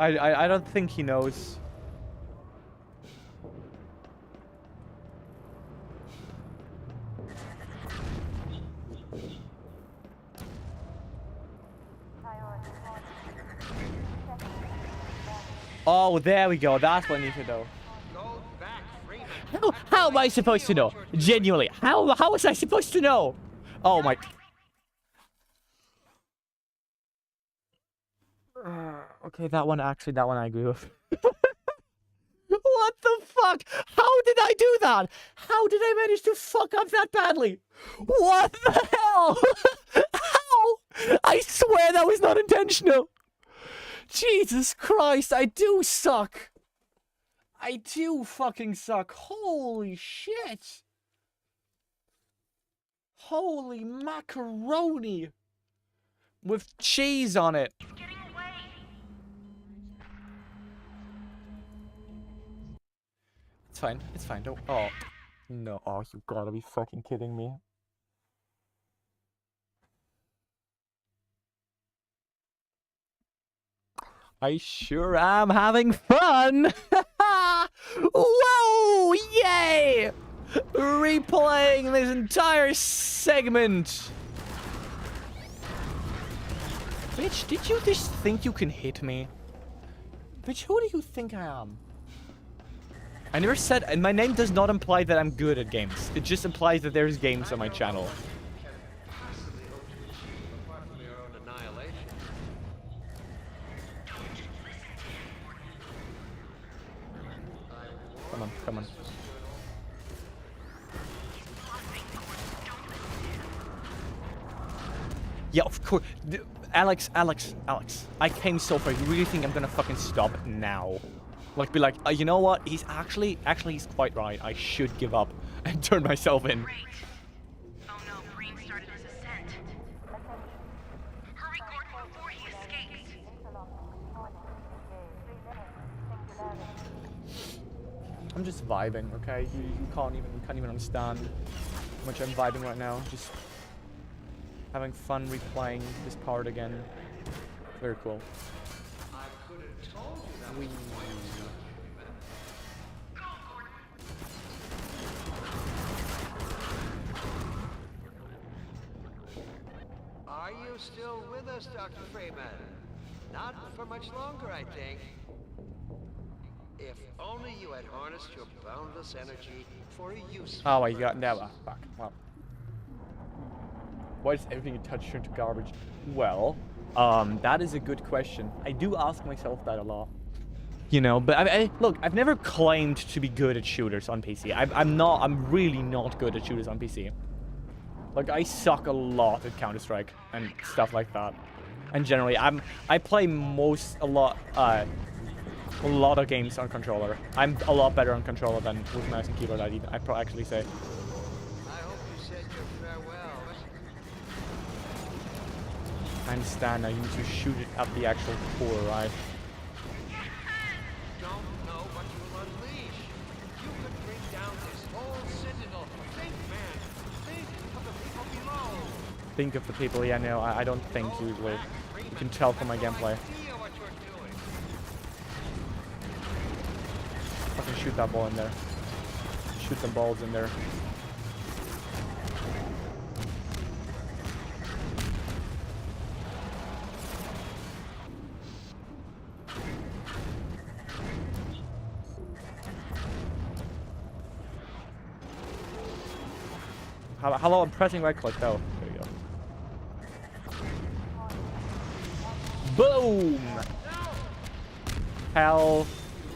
I don't think he knows. Oh, there we go. That's what I need to know. Go back, Freeman. How am I supposed to know? Genuinely, how was I supposed to know? Oh my... Okay, that one I agree with. What the fuck? How did I do that? How did I manage to fuck up that badly? What the hell? How? I swear that was not intentional. Jesus Christ, I do suck. I do fucking suck. Holy shit. Holy macaroni. With cheese on it. He's getting away. It's fine. It's fine. Don't. Oh. No. Oh, you gotta be fucking kidding me. I sure am having fun! Whoa! Yay! Replaying this entire segment! Bitch, did you just think you can hit me? Bitch, who do you think I am? I never said, and my name does not imply that I'm good at games. It just implies that there's games on my channel. Possibly hope to achieve apart from your own annihilation. Come on, come on. Yeah, of course. Alex. I came so far. You really think I'm gonna fucking stop now? Like, be like, you know what? He's actually, he's quite right. I should give up and turn myself in. Great. Oh no, Breen started his ascent. Hurry, Gordon, before he escapes. I'm just vibing, okay? You can't even understand how much I'm vibing right now. Just having fun replaying this part again. Very cool. I could have told you that was the point of stuff, Freeman. Go, Gordon. Are you still with us, Dr. Freeman? Not for much longer, I think. If only you had harnessed your boundless energy for a useful Oh, you got purpose. never. Fuck. Well. Why does everything you touch turn to garbage? Well, that is a good question. I do ask myself that a lot. You know, but look, I've never claimed to be good at shooters on PC. I'm really not good at shooters on PC. Like, I suck a lot at Counter-Strike and stuff like that. And generally, I play a lot of games on controller. I'm a lot better on controller than with mouse and keyboard. I'd actually say. I hope you said your farewell. I understand now. You need to shoot it at the actual core, right? Don't know what you will unleash. You could bring down this whole Sentinel. Think, man. Think of the people below. Think of the people. Yeah, no, I don't think usually. You can tell from my gameplay. Idea what you're doing. Fucking shoot that ball in there. Shoot some balls in there. Hello, I'm pressing right click though. There you go. Boom! Hell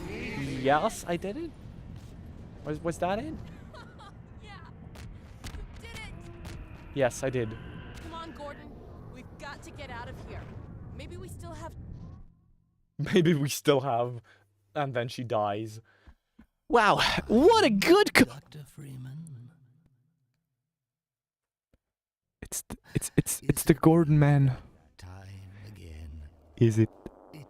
yes, I did it. Was that it? Yeah, you did it. Yes, I did. Come on, Gordon. We've got to get out of here. Maybe we still have. Maybe we still have. And then she dies. Wow, what a good. Dr. Freeman. It's the Gordon man. Time again. Is it?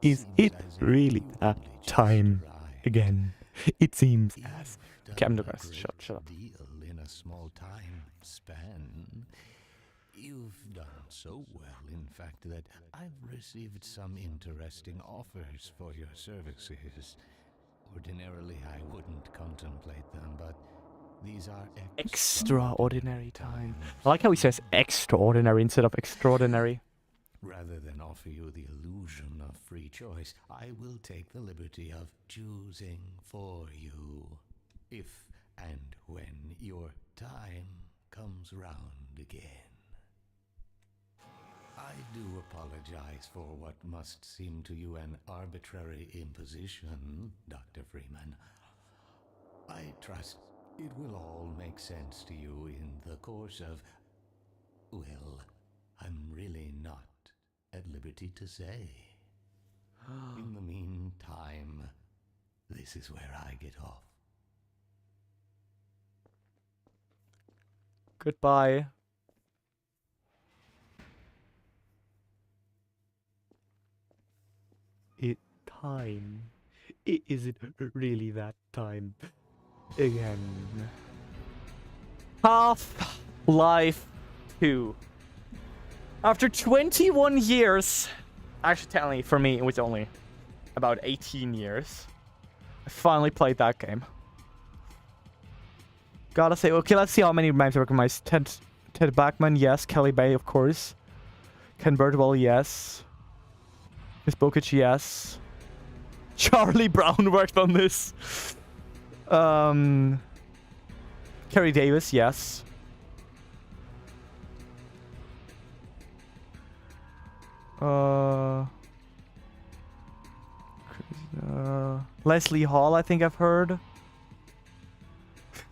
Is seems it as if really you that only just time arrived. again? It seems You've as. done Captain a Douglas, great shut up. deal in a small time span. You've done so well, in fact, that I've received some interesting offers for your services. Ordinarily, I wouldn't contemplate them, but these are Extraordinary time. I like how he says extraordinary instead of extraordinary. Rather than offer you the illusion of free choice, I will take the liberty of choosing for you. If and when your time comes round again. I do apologize for what must seem to you an arbitrary imposition, Dr. Freeman. I trust it will all make sense to you in the course of... Well, I'm really not at liberty to say. In the meantime, this is where I get off. Goodbye. Time. Is it really that time again? Half-Life 2. After 21 years, actually technically for me it was only about 18 years, I finally played that game. Gotta say, okay, let's see how many names I recognize. Ted Bachman, yes. Kelly Bay, of course. Ken Birdwell, yes. Miss Bokic, yes. Charlie Brown worked on this. Kerry Davis, yes. Leslie Hall, I think I've heard.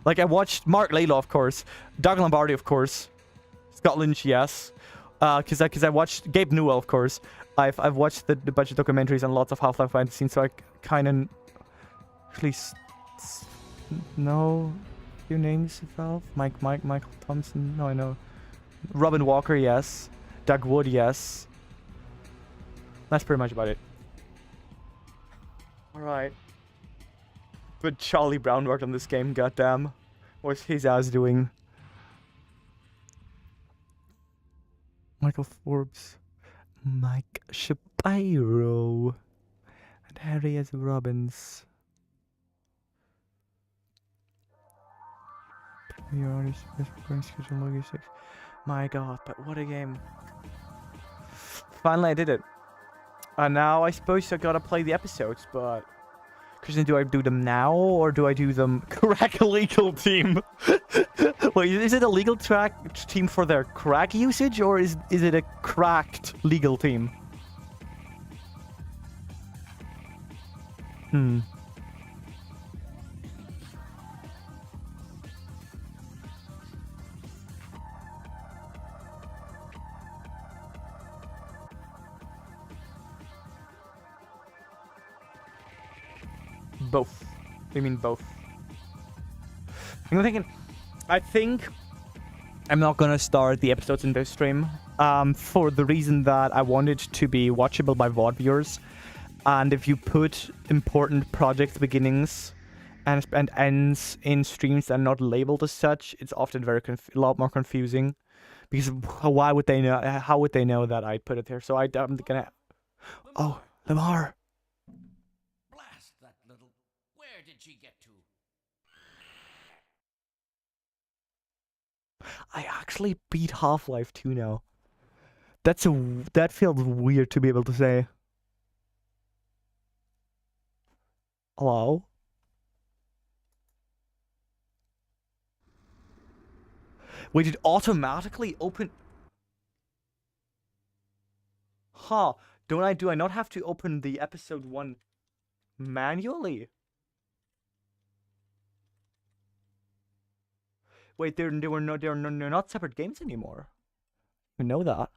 Like, I watched Mark Laylaw, of course. Doug Lombardi, of course. Scott Lynch, yes. Because I watched Gabe Newell, of course. I've watched the bunch of documentaries and lots of Half-Life behind the scenes, so I kind of actually know a few names of Valve. Michael Thompson. No, I know. Robin Walker, yes. Doug Wood, yes. That's pretty much about it. All right. But Charlie Brown worked on this game. Goddamn, what's his ass doing? Michael Forbes, Mike Shapiro, and Harry S. Robbins. Your artist, schedule logistics. My god, but what a game. Finally, I did it. And now I suppose I gotta play the episodes, but... Christian, do I do them now, or do I do them... Crack legal team! Wait, is it a legal team for their crack usage, or is it a cracked legal team? Both. I mean both. I'm thinking... I think I'm not gonna start the episodes in this stream. For the reason that I want it to be watchable by VOD viewers. And if you put important project beginnings and ends in streams that are not labeled as such, it's often a lot more confusing. Because why would they know? How would they know that I put it there? So I'm gonna... Oh, Lamar! Blast that little... Where did she get to? I actually beat Half-Life 2 now. That feels weird to be able to say. Hello? Wait, it automatically open... Huh. Do I not have to open the episode 1 manually? Wait, they're not separate games anymore. We know that.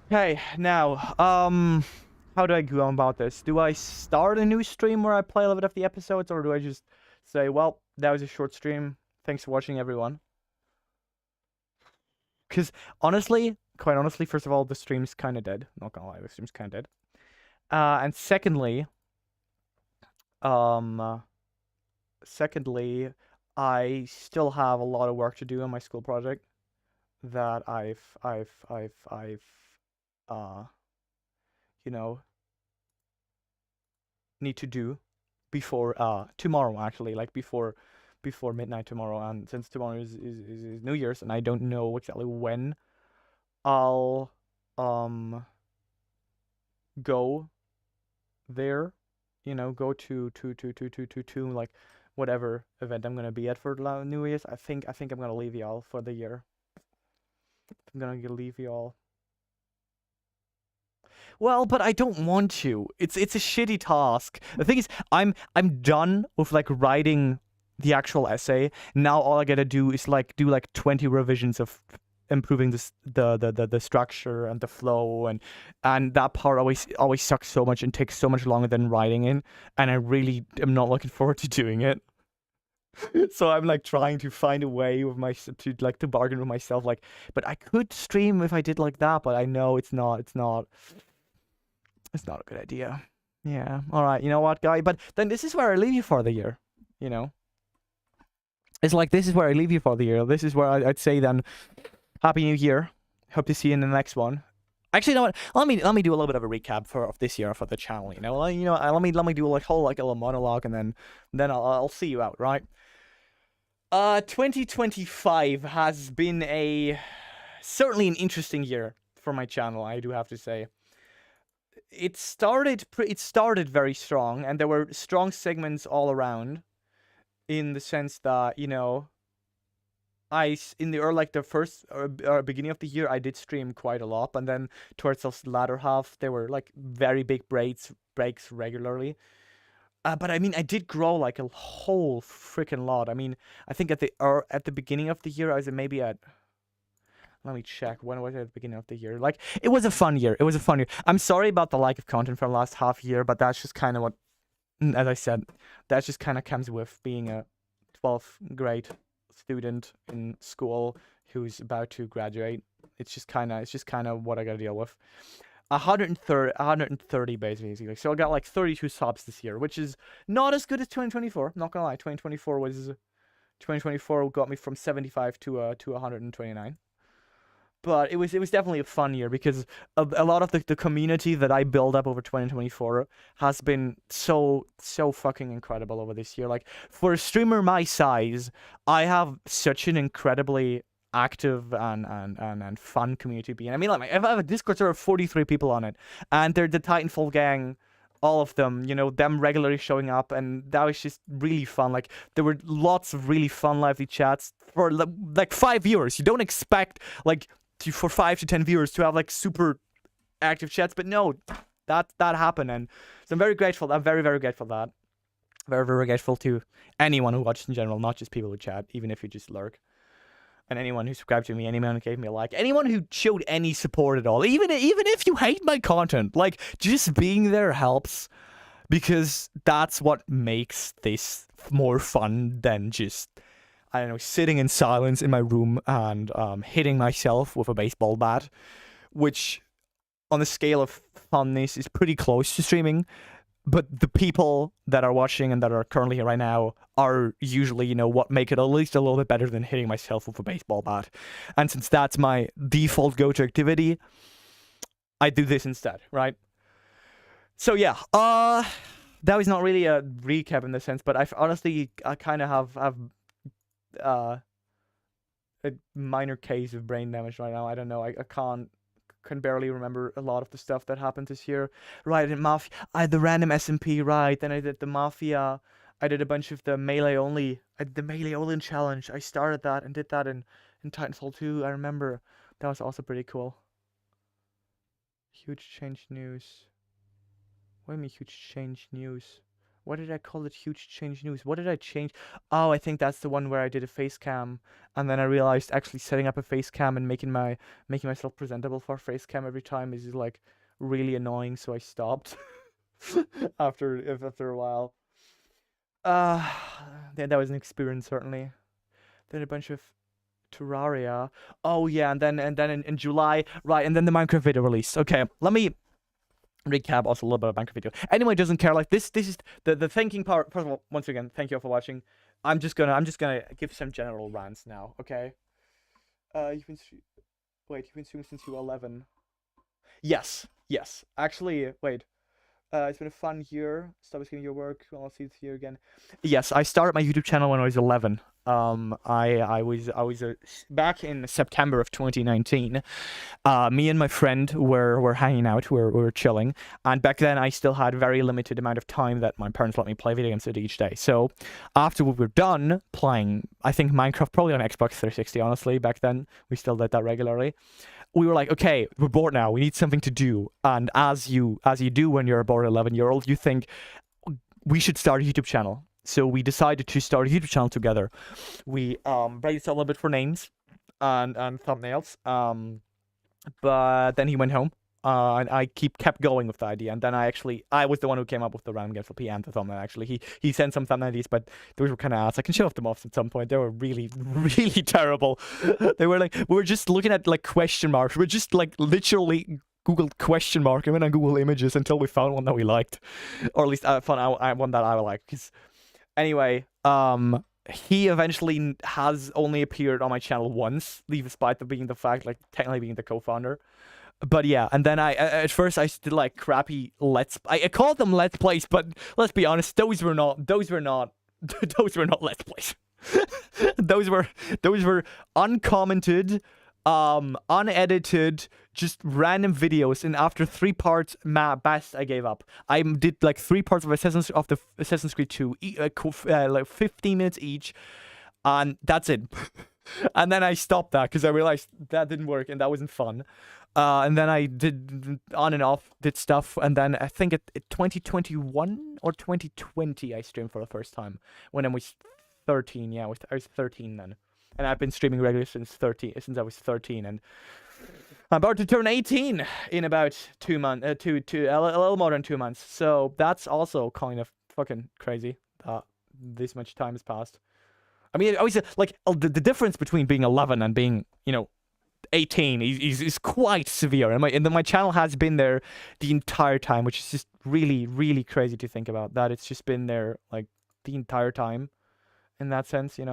Okay, now, how do I go on about this? Do I start a new stream where I play a little bit of the episodes, or do I just say, well, that was a short stream. Thanks for watching, everyone. Because honestly, quite honestly, first of all, the stream's kind of dead. Not gonna lie, the stream's kind of dead. And secondly, I still have a lot of work to do on my school project that you know, need to do before tomorrow, actually, like before midnight tomorrow. And since tomorrow is New Year's, and I don't know exactly when I'll go there, you know, go to like whatever event I'm gonna be at for New Year's. I think I'm gonna leave y'all for the year. I'm gonna leave y'all. Well, but I don't want to. It's a shitty task. The thing is, I'm done with like writing the actual essay. Now all I gotta do is like do like 20 revisions of improving this the structure and the flow, and that part always sucks so much and takes so much longer than writing it, and I really am not looking forward to doing it. So I'm like trying to find a way with to bargain with myself, like, but I could stream if I did like that, but I know it's not a good idea. Yeah, all right, you know what, guy? But then this is where I leave you for the year, you know? It's like, this is where I leave you for the year. This is where I'd say then, Happy New Year. Hope to see you in the next one. Actually, you know what? Let me do a little bit of a recap of this year for the channel, you know? Let me do like whole like a little monologue, and then I'll see you out, right? 2025 has been certainly an interesting year for my channel, I do have to say. It started very strong, and there were strong segments all around, in the sense that, you know, the first beginning of the year, I did stream quite a lot, and then towards the latter half, there were like very big breaks regularly. But I mean, I did grow like a whole freaking lot. I mean, I think at the beginning of the year, I was maybe at. Let me check. When was it at the beginning of the year? Like, it was a fun year. It was a fun year. I'm sorry about the lack of content for the last half year, but that's just kind of what, as I said, that just kind of comes with being a 12th grade student in school who's about to graduate. It's just kind of what I gotta deal with. 130 basically. So I got like 32 subs this year, which is not as good as 2024. Not gonna lie, 2024 got me from 75 to 129. But it was definitely a fun year because a lot of the community that I built up over 2024 has been so fucking incredible over this year. Like, for a streamer my size, I have such an incredibly active and fun community being. I mean, like, I have a Discord server of 43 people on it, and they're the Titanfall gang, all of them, you know, them regularly showing up, and that was just really fun. Like, there were lots of really fun lively chats for like 5 viewers. You don't expect like for 5 to 10 viewers to have like super active chats, but no, that happened, and so I'm very grateful. I'm very, very grateful for that. Very, very grateful to anyone who watches in general, not just people who chat, even if you just lurk. And anyone who subscribed to me, anyone who gave me a like, anyone who showed any support at all, even if you hate my content, like, just being there helps, because that's what makes this more fun than just, I don't know, sitting in silence in my room and hitting myself with a baseball bat, which on the scale of funness is pretty close to streaming. But the people that are watching and that are currently here right now are usually, you know, what make it at least a little bit better than hitting myself with a baseball bat. And since that's my default go-to activity, I do this instead, right? So yeah, that was not really a recap in the sense, but I kind of have a minor case of brain damage right now. I don't know. I can barely remember a lot of the stuff that happened this year. Right, in Mafia, I had the random SMP, right, then I did the Mafia, I did a bunch of the Melee Only, I did the Melee Only challenge, I started that and did that in Titanfall 2, I remember. That was also pretty cool. Huge change news. What do you mean huge change news? What did I call it? Huge change news. What did I change? Oh, I think that's the one where I did a face cam, and then I realized actually setting up a face cam and making myself presentable for face cam every time is like really annoying. So I stopped after a while. Then that was an experience certainly. Then a bunch of Terraria. Oh yeah, and then in July, right, and then the Minecraft video release. Okay, let me recap also a little bit of Minecraft video. Anyone who doesn't care, like, this is the thinking part. First of all, once again, thank you all for watching. I'm just gonna give some general rants now, okay? You've been streaming since you were 11. Yes. Actually, wait. It's been a fun year. Stop getting your work. I'll see it here again. Yes, I started my YouTube channel when I was 11. I was back in September of 2019. Me and my friend were hanging out. We were chilling, and back then I still had very limited amount of time that my parents let me play video games each day. So after we were done playing, I think Minecraft, probably on Xbox 360. Honestly, back then we still did that regularly. We were like, okay, we're bored now. We need something to do. And as you do when you're a bored 11-year-old, you think we should start a YouTube channel. So we decided to start a YouTube channel together. We brainstormed a little bit for names and thumbnails. But then he went home. And I kept going with the idea, and then I was the one who came up with the random GameSLP and the thumbnail. Actually, he sent some thumbnail ideas, but those were kind of ass. I can show them off at some point. They were really, really terrible. They were like, we were just looking at like question marks. We were just like literally Googled question mark and went on Google Images until we found one that we liked, or at least I found one that I liked. Because anyway, he eventually has only appeared on my channel once, despite being the fact, like, technically being the co-founder. But yeah, and then at first I did like crappy I called them let's plays, but let's be honest, those were not let's plays. those were uncommented, unedited, just random videos, and after 3 parts, best I gave up. I did like 3 parts of the Assassin's Creed 2, like 15 minutes each, and that's it. And then I stopped that because I realized that didn't work and that wasn't fun. And then I did on and off, did stuff. And then I think it 2021 or 2020, I streamed for the first time when I was 13. Yeah, I was 13 then. And I've been streaming regularly since I was 13. And I'm about to turn 18 in about 2 months, a little more than 2 months. So that's also kind of fucking crazy that this much time has passed. I mean, I was like the difference between being 11 and being, 18 is quite severe, and my channel has been there the entire time, which is just really, really crazy to think about. That it's just been there like the entire time, in that sense, It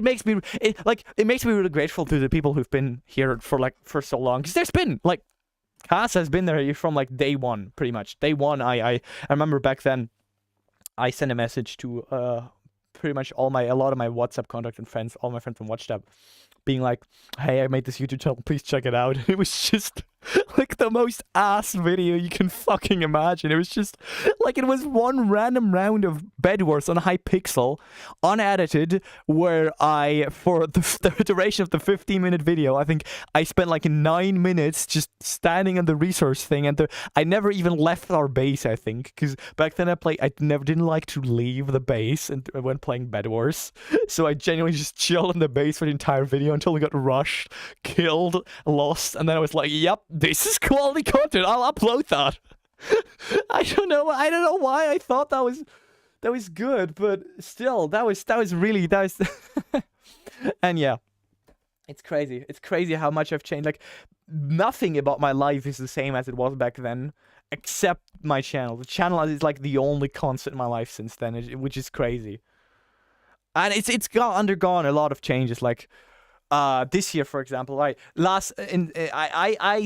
makes me really grateful to the people who've been here for so long, because there's been like Cass has been there from like day one, pretty much day one. I remember back then. I sent a message to pretty much a lot of my WhatsApp contact and friends, all my friends from WatchTab, being like, hey, I made this YouTube channel, please check it out. It was just like the most ass video you can fucking imagine. It was just like, it was one random round of Bed Wars on Hypixel, unedited, where for the duration of the 15-minute video, I think I spent like 9 minutes just standing on the resource thing, and I never even left our base, I think, because back then I didn't like to leave the base and when playing Bed Wars, so I genuinely just chilled in the base for the entire video until we got rushed, killed, lost, and then I was like, yep, this is quality content, I'll upload that. I don't know why I thought that was good, but still, that was and yeah, it's crazy how much I've changed. Like, nothing about my life is the same as it was back then, except my channel. The channel is like the only constant in my life since then, which is crazy. And it's undergone a lot of changes, like this year, for example, I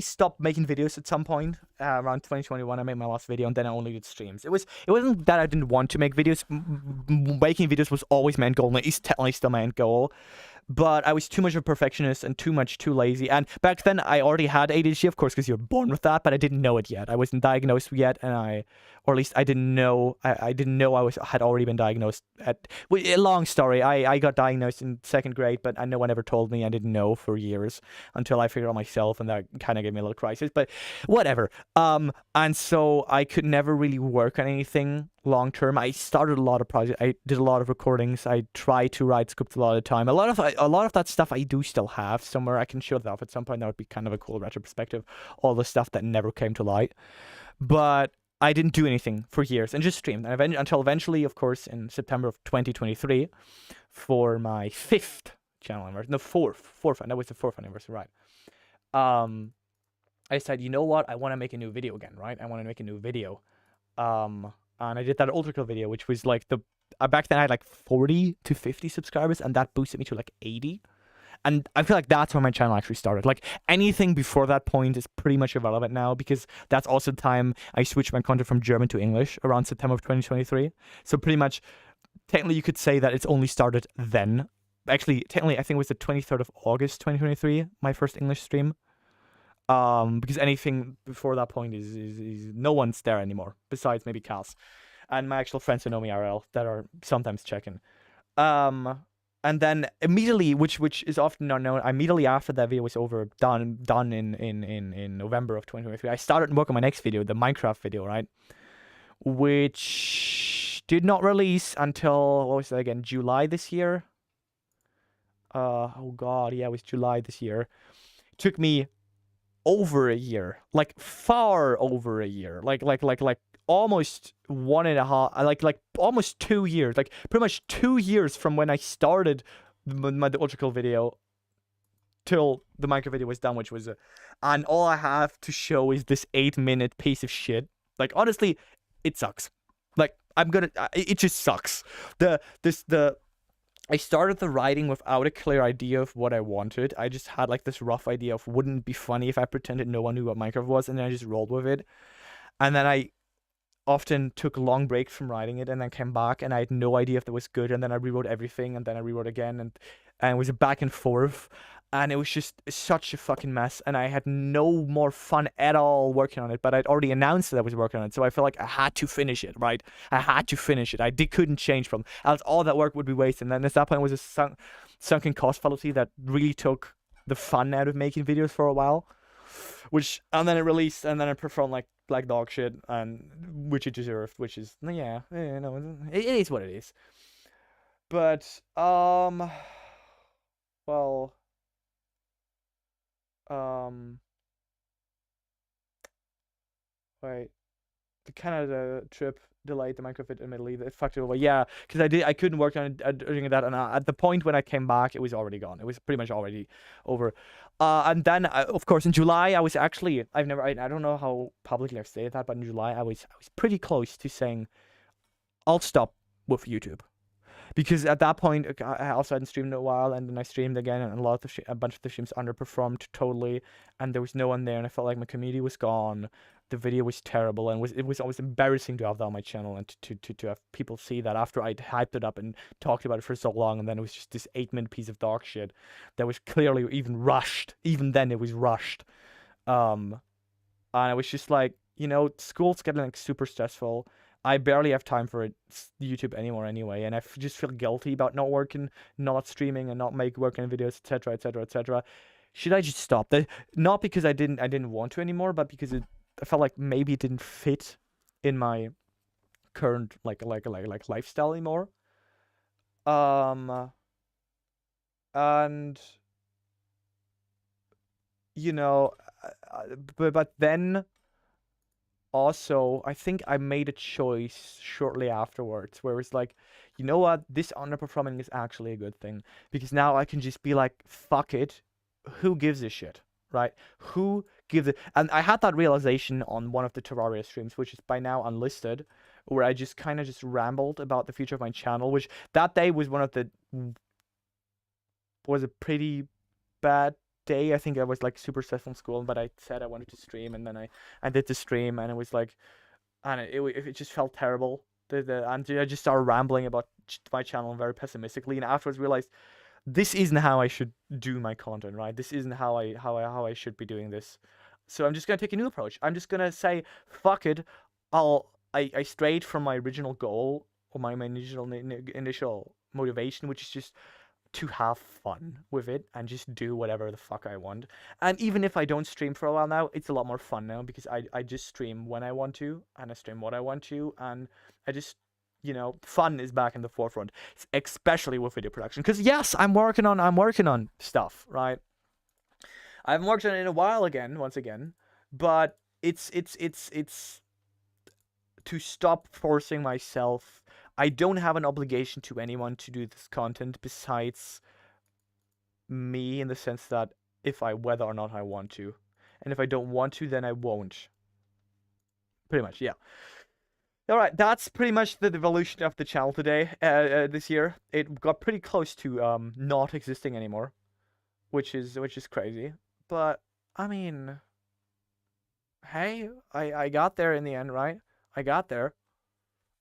stopped making videos at some point around 2021. I made my last video, and then I only did streams. It wasn't that I didn't want to make videos. Making videos was always my end goal, and it is technically still my end goal. But I was too much of a perfectionist and too lazy. And back then, I already had ADHD, of course, because you're born with that. But I didn't know it yet. I wasn't diagnosed yet, or at least I didn't know. I didn't know had already been diagnosed. A long story. I got diagnosed in 2nd grade, but no one ever told me. I didn't know for years until I figured out myself, and that kind of gave me a little crisis. But whatever. And so I could never really work on anything long term. I started a lot of projects. I did a lot of recordings. I tried to write scripts a lot of the time. A lot of that stuff I do still have somewhere. I can show that off at some point. That would be kind of a cool retrospective. All the stuff that never came to light. But I didn't do anything for years and just streamed. And until eventually, of course, in September of 2023, for my 5th channel anniversary, no, 4th, and that was the 4th anniversary, right? I said, you know what? I want to make a new video again, right? I want to make a new video. And I did that Ultra Kill video, which was like back then I had like 40 to 50 subscribers, and that boosted me to like 80. And I feel like that's when my channel actually started. Like, anything before that point is pretty much irrelevant now, because that's also the time I switched my content from German to English around September of 2023. So pretty much, technically you could say that it's only started then. Actually, technically I think it was the 23rd of August 2023, my first English stream. Because anything before that point is no one's there anymore, besides maybe Cass and my actual friends who know me IRL that are sometimes checking. And then immediately, which is often not known, immediately after that video was done in November of 2023, I started working on my next video, the Minecraft video, right? Which did not release until, what was that again, July this year? Oh god, yeah, it was July this year. It took me over a year, like far over a year, like almost 1.5, like almost 2 years, like pretty much 2 years from when I started the Ultra Kill video till the Minecraft video was done, which was and all I have to show is this 8-minute piece of shit. Like, honestly, it sucks. Like, it just sucks. I started the writing without a clear idea of what I wanted. I just had like this rough idea of, wouldn't it be funny if I pretended no one knew what Minecraft was, and then I just rolled with it. And then I often took long breaks from writing it, and then came back, and I had no idea if that was good, and then I rewrote everything, and then I rewrote again, and it was a back and forth. and it was just such a fucking mess, and I had no more fun at all working on it, but I'd already announced that I was working on it, so I felt like I had to finish it, right? I had to finish it. Couldn't change from, else all that work would be wasted. And then at that point, it was a sunken cost fallacy that really took the fun out of making videos for a while, and then it released, and then it performed like dog shit, and which it deserved, which is, yeah, no, it is what it is. But, well, wait, the Canada trip delayed the Minecraft vid, admittedly. It fucked it over. Yeah, because I couldn't work on it during that, and at the point when I came back, it was already gone. It was pretty much already over. And then, of course, in July, I was actually, I don't know how publicly I've stated that, but in July, I was pretty close to saying, I'll stop with YouTube. Because at that point, I also hadn't streamed in a while, and then I streamed again, and a bunch of the streams underperformed totally, and there was no one there, and I felt like my community was gone. The video was terrible, and it was always embarrassing to have that on my channel, and to have people see that after I'd hyped it up and talked about it for so long, and then it was just this 8-minute piece of dog shit that was clearly even rushed. Even then, it was rushed. And I was just like, school's getting like super stressful. I barely have time for YouTube anymore anyway, and I just feel guilty about not working, not streaming, and not working on videos, etc., etc., etc. Should I just stop? Not because I didn't want to anymore, but because I felt like maybe it didn't fit in my current like lifestyle anymore. And but then. Also, I think I made a choice shortly afterwards where it's like, you know what, this underperforming is actually a good thing, because now I can just be like, fuck it, who gives a shit, right? Who gives it? And I had that realization on one of the Terraria streams, which is by now unlisted, where I just kind of just rambled about the future of my channel, which that day was a pretty bad day. I think I was like super stressed from school, but I said I wanted to stream, and then I did the stream, and it was like, and it just felt terrible. And I just started rambling about my channel very pessimistically, and afterwards realized this isn't how I should do my content, right? This isn't how I should be doing this. So I'm just gonna take a new approach. I'm just gonna say, fuck it. I strayed from my original goal, or my initial motivation, which is just to have fun with it and just do whatever the fuck I want. And even if I don't stream for a while now, it's a lot more fun now, because I just stream when I want to, and I stream what I want to, and I just, fun is back in the forefront, especially with video production. Because yes, I'm working on stuff, right? I haven't worked on it in a while once again, but it's to stop forcing myself. I don't have an obligation to anyone to do this content besides me, in the sense that whether or not I want to. And if I don't want to, then I won't. Pretty much, yeah. Alright, that's pretty much the evolution of the channel today, this year. It got pretty close to not existing anymore, which is crazy. But, I mean, hey, I got there in the end, right? I got there.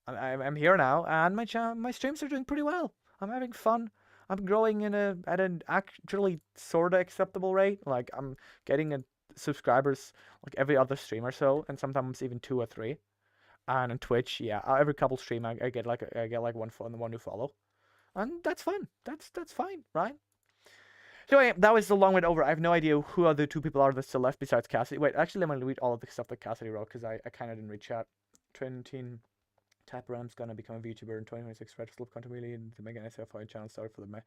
I'm here now, and my streams are doing pretty well. I'm having fun. I'm growing at an actually sorta acceptable rate. Like, I'm getting subscribers like every other stream or so, and sometimes even 2 or 3. And on Twitch, yeah, every couple stream I get like one new follow, and that's fun. That's fine, right? So anyway, that was a long way over. I have no idea who other 2 people are that still left besides Cassidy. Wait, actually, let me read all of the stuff that Cassidy wrote, because I kind of didn't read chat. Trentin Tapram's gonna become a VTuber in 2026. Red Flip continuity and the Mega SFI channel started for the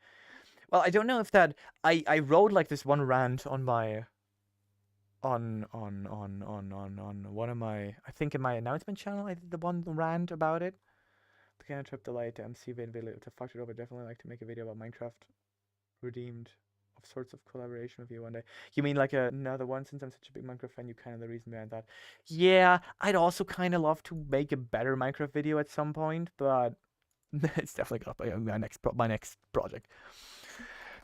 Well, I don't know if that I wrote like this one rant on my on one of my, I think in my announcement channel I did the one rant about it. The kind of trip delay to MC video to fuck it over. Definitely like to make a video about Minecraft Redeemed of sorts of collaboration with you one day. You mean like another one, since I'm such a big Minecraft fan, you kind of the reason behind that. Yeah, I'd also kind of love to make a better Minecraft video at some point, but it's definitely gonna be my next project.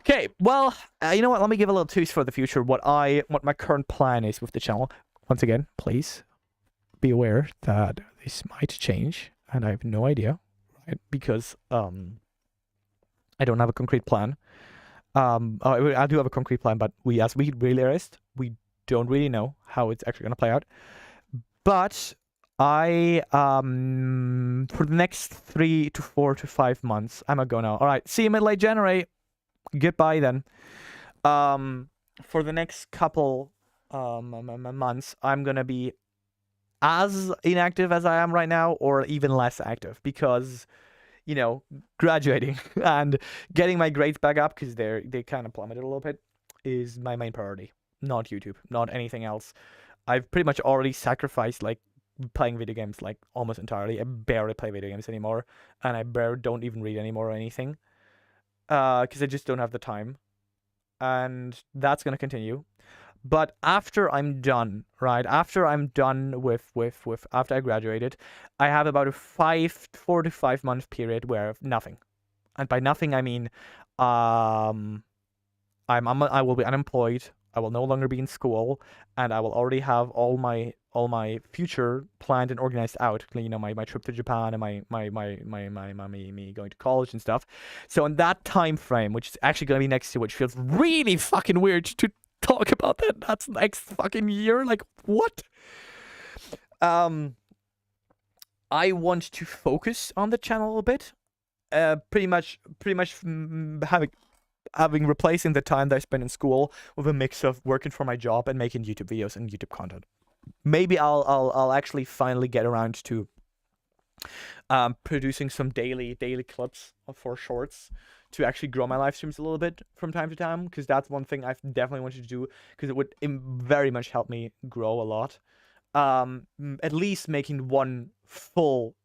Okay, well, you know what? Let me give a little tease for the future. What my current plan is with the channel. Once again, please be aware that this might change, and I have no idea, right? Because I don't have a concrete plan. I do have a concrete plan, but as we realized, we don't really know how it's actually gonna play out. But I for the next 3 to 4 to 5 months, I'm gonna go now. All right, see you mid-late January. Goodbye then. For the next couple months, I'm gonna be as inactive as I am right now, or even less active, because graduating and getting my grades back up, because they kind of plummeted a little bit, is my main priority. Not YouTube, not anything else. I've pretty much already sacrificed like playing video games like almost entirely. I barely play video games anymore, and I don't even read anymore or anything, because I just don't have the time, and that's gonna continue. But after I'm done, right? After I'm done with after I graduated, I have about a 4 to 5 month period where nothing, and by nothing I mean, I will be unemployed. I will no longer be in school, and I will already have all my future planned and organized out. My trip to Japan and my me going to college and stuff. So in that time frame, which is actually gonna be next year, which feels really fucking weird to talk about that's next fucking year, like what? I want to focus on the channel a little bit, pretty much having replacing the time that I spent in school with a mix of working for my job and making YouTube videos and YouTube content. Maybe I'll actually finally get around to producing some daily clips for shorts to actually grow my live streams a little bit from time to time, because that's one thing I've definitely wanted to do, because it would very much help me grow a lot. At least making one full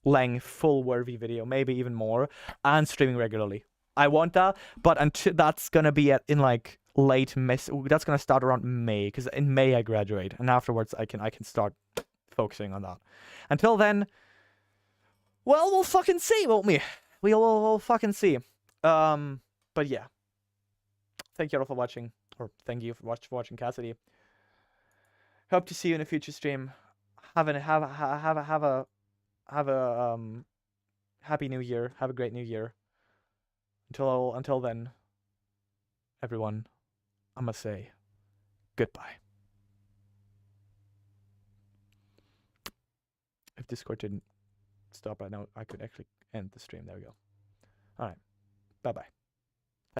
worthy video, maybe even more, and streaming regularly. I want that, but until that's gonna be in like late May. That's gonna start around May, because in May I graduate, and afterwards I can start focusing on that. Until then, well, we'll fucking see, won't we? We'll fucking see. But yeah, thank you all for watching, or thank you for watching Cassidy. Hope to see you in a future stream. Have a happy new year. Have a great new year. Until then, everyone, I must say goodbye. If Discord didn't stop right now, I could actually end the stream. There we go. All right. Bye-bye.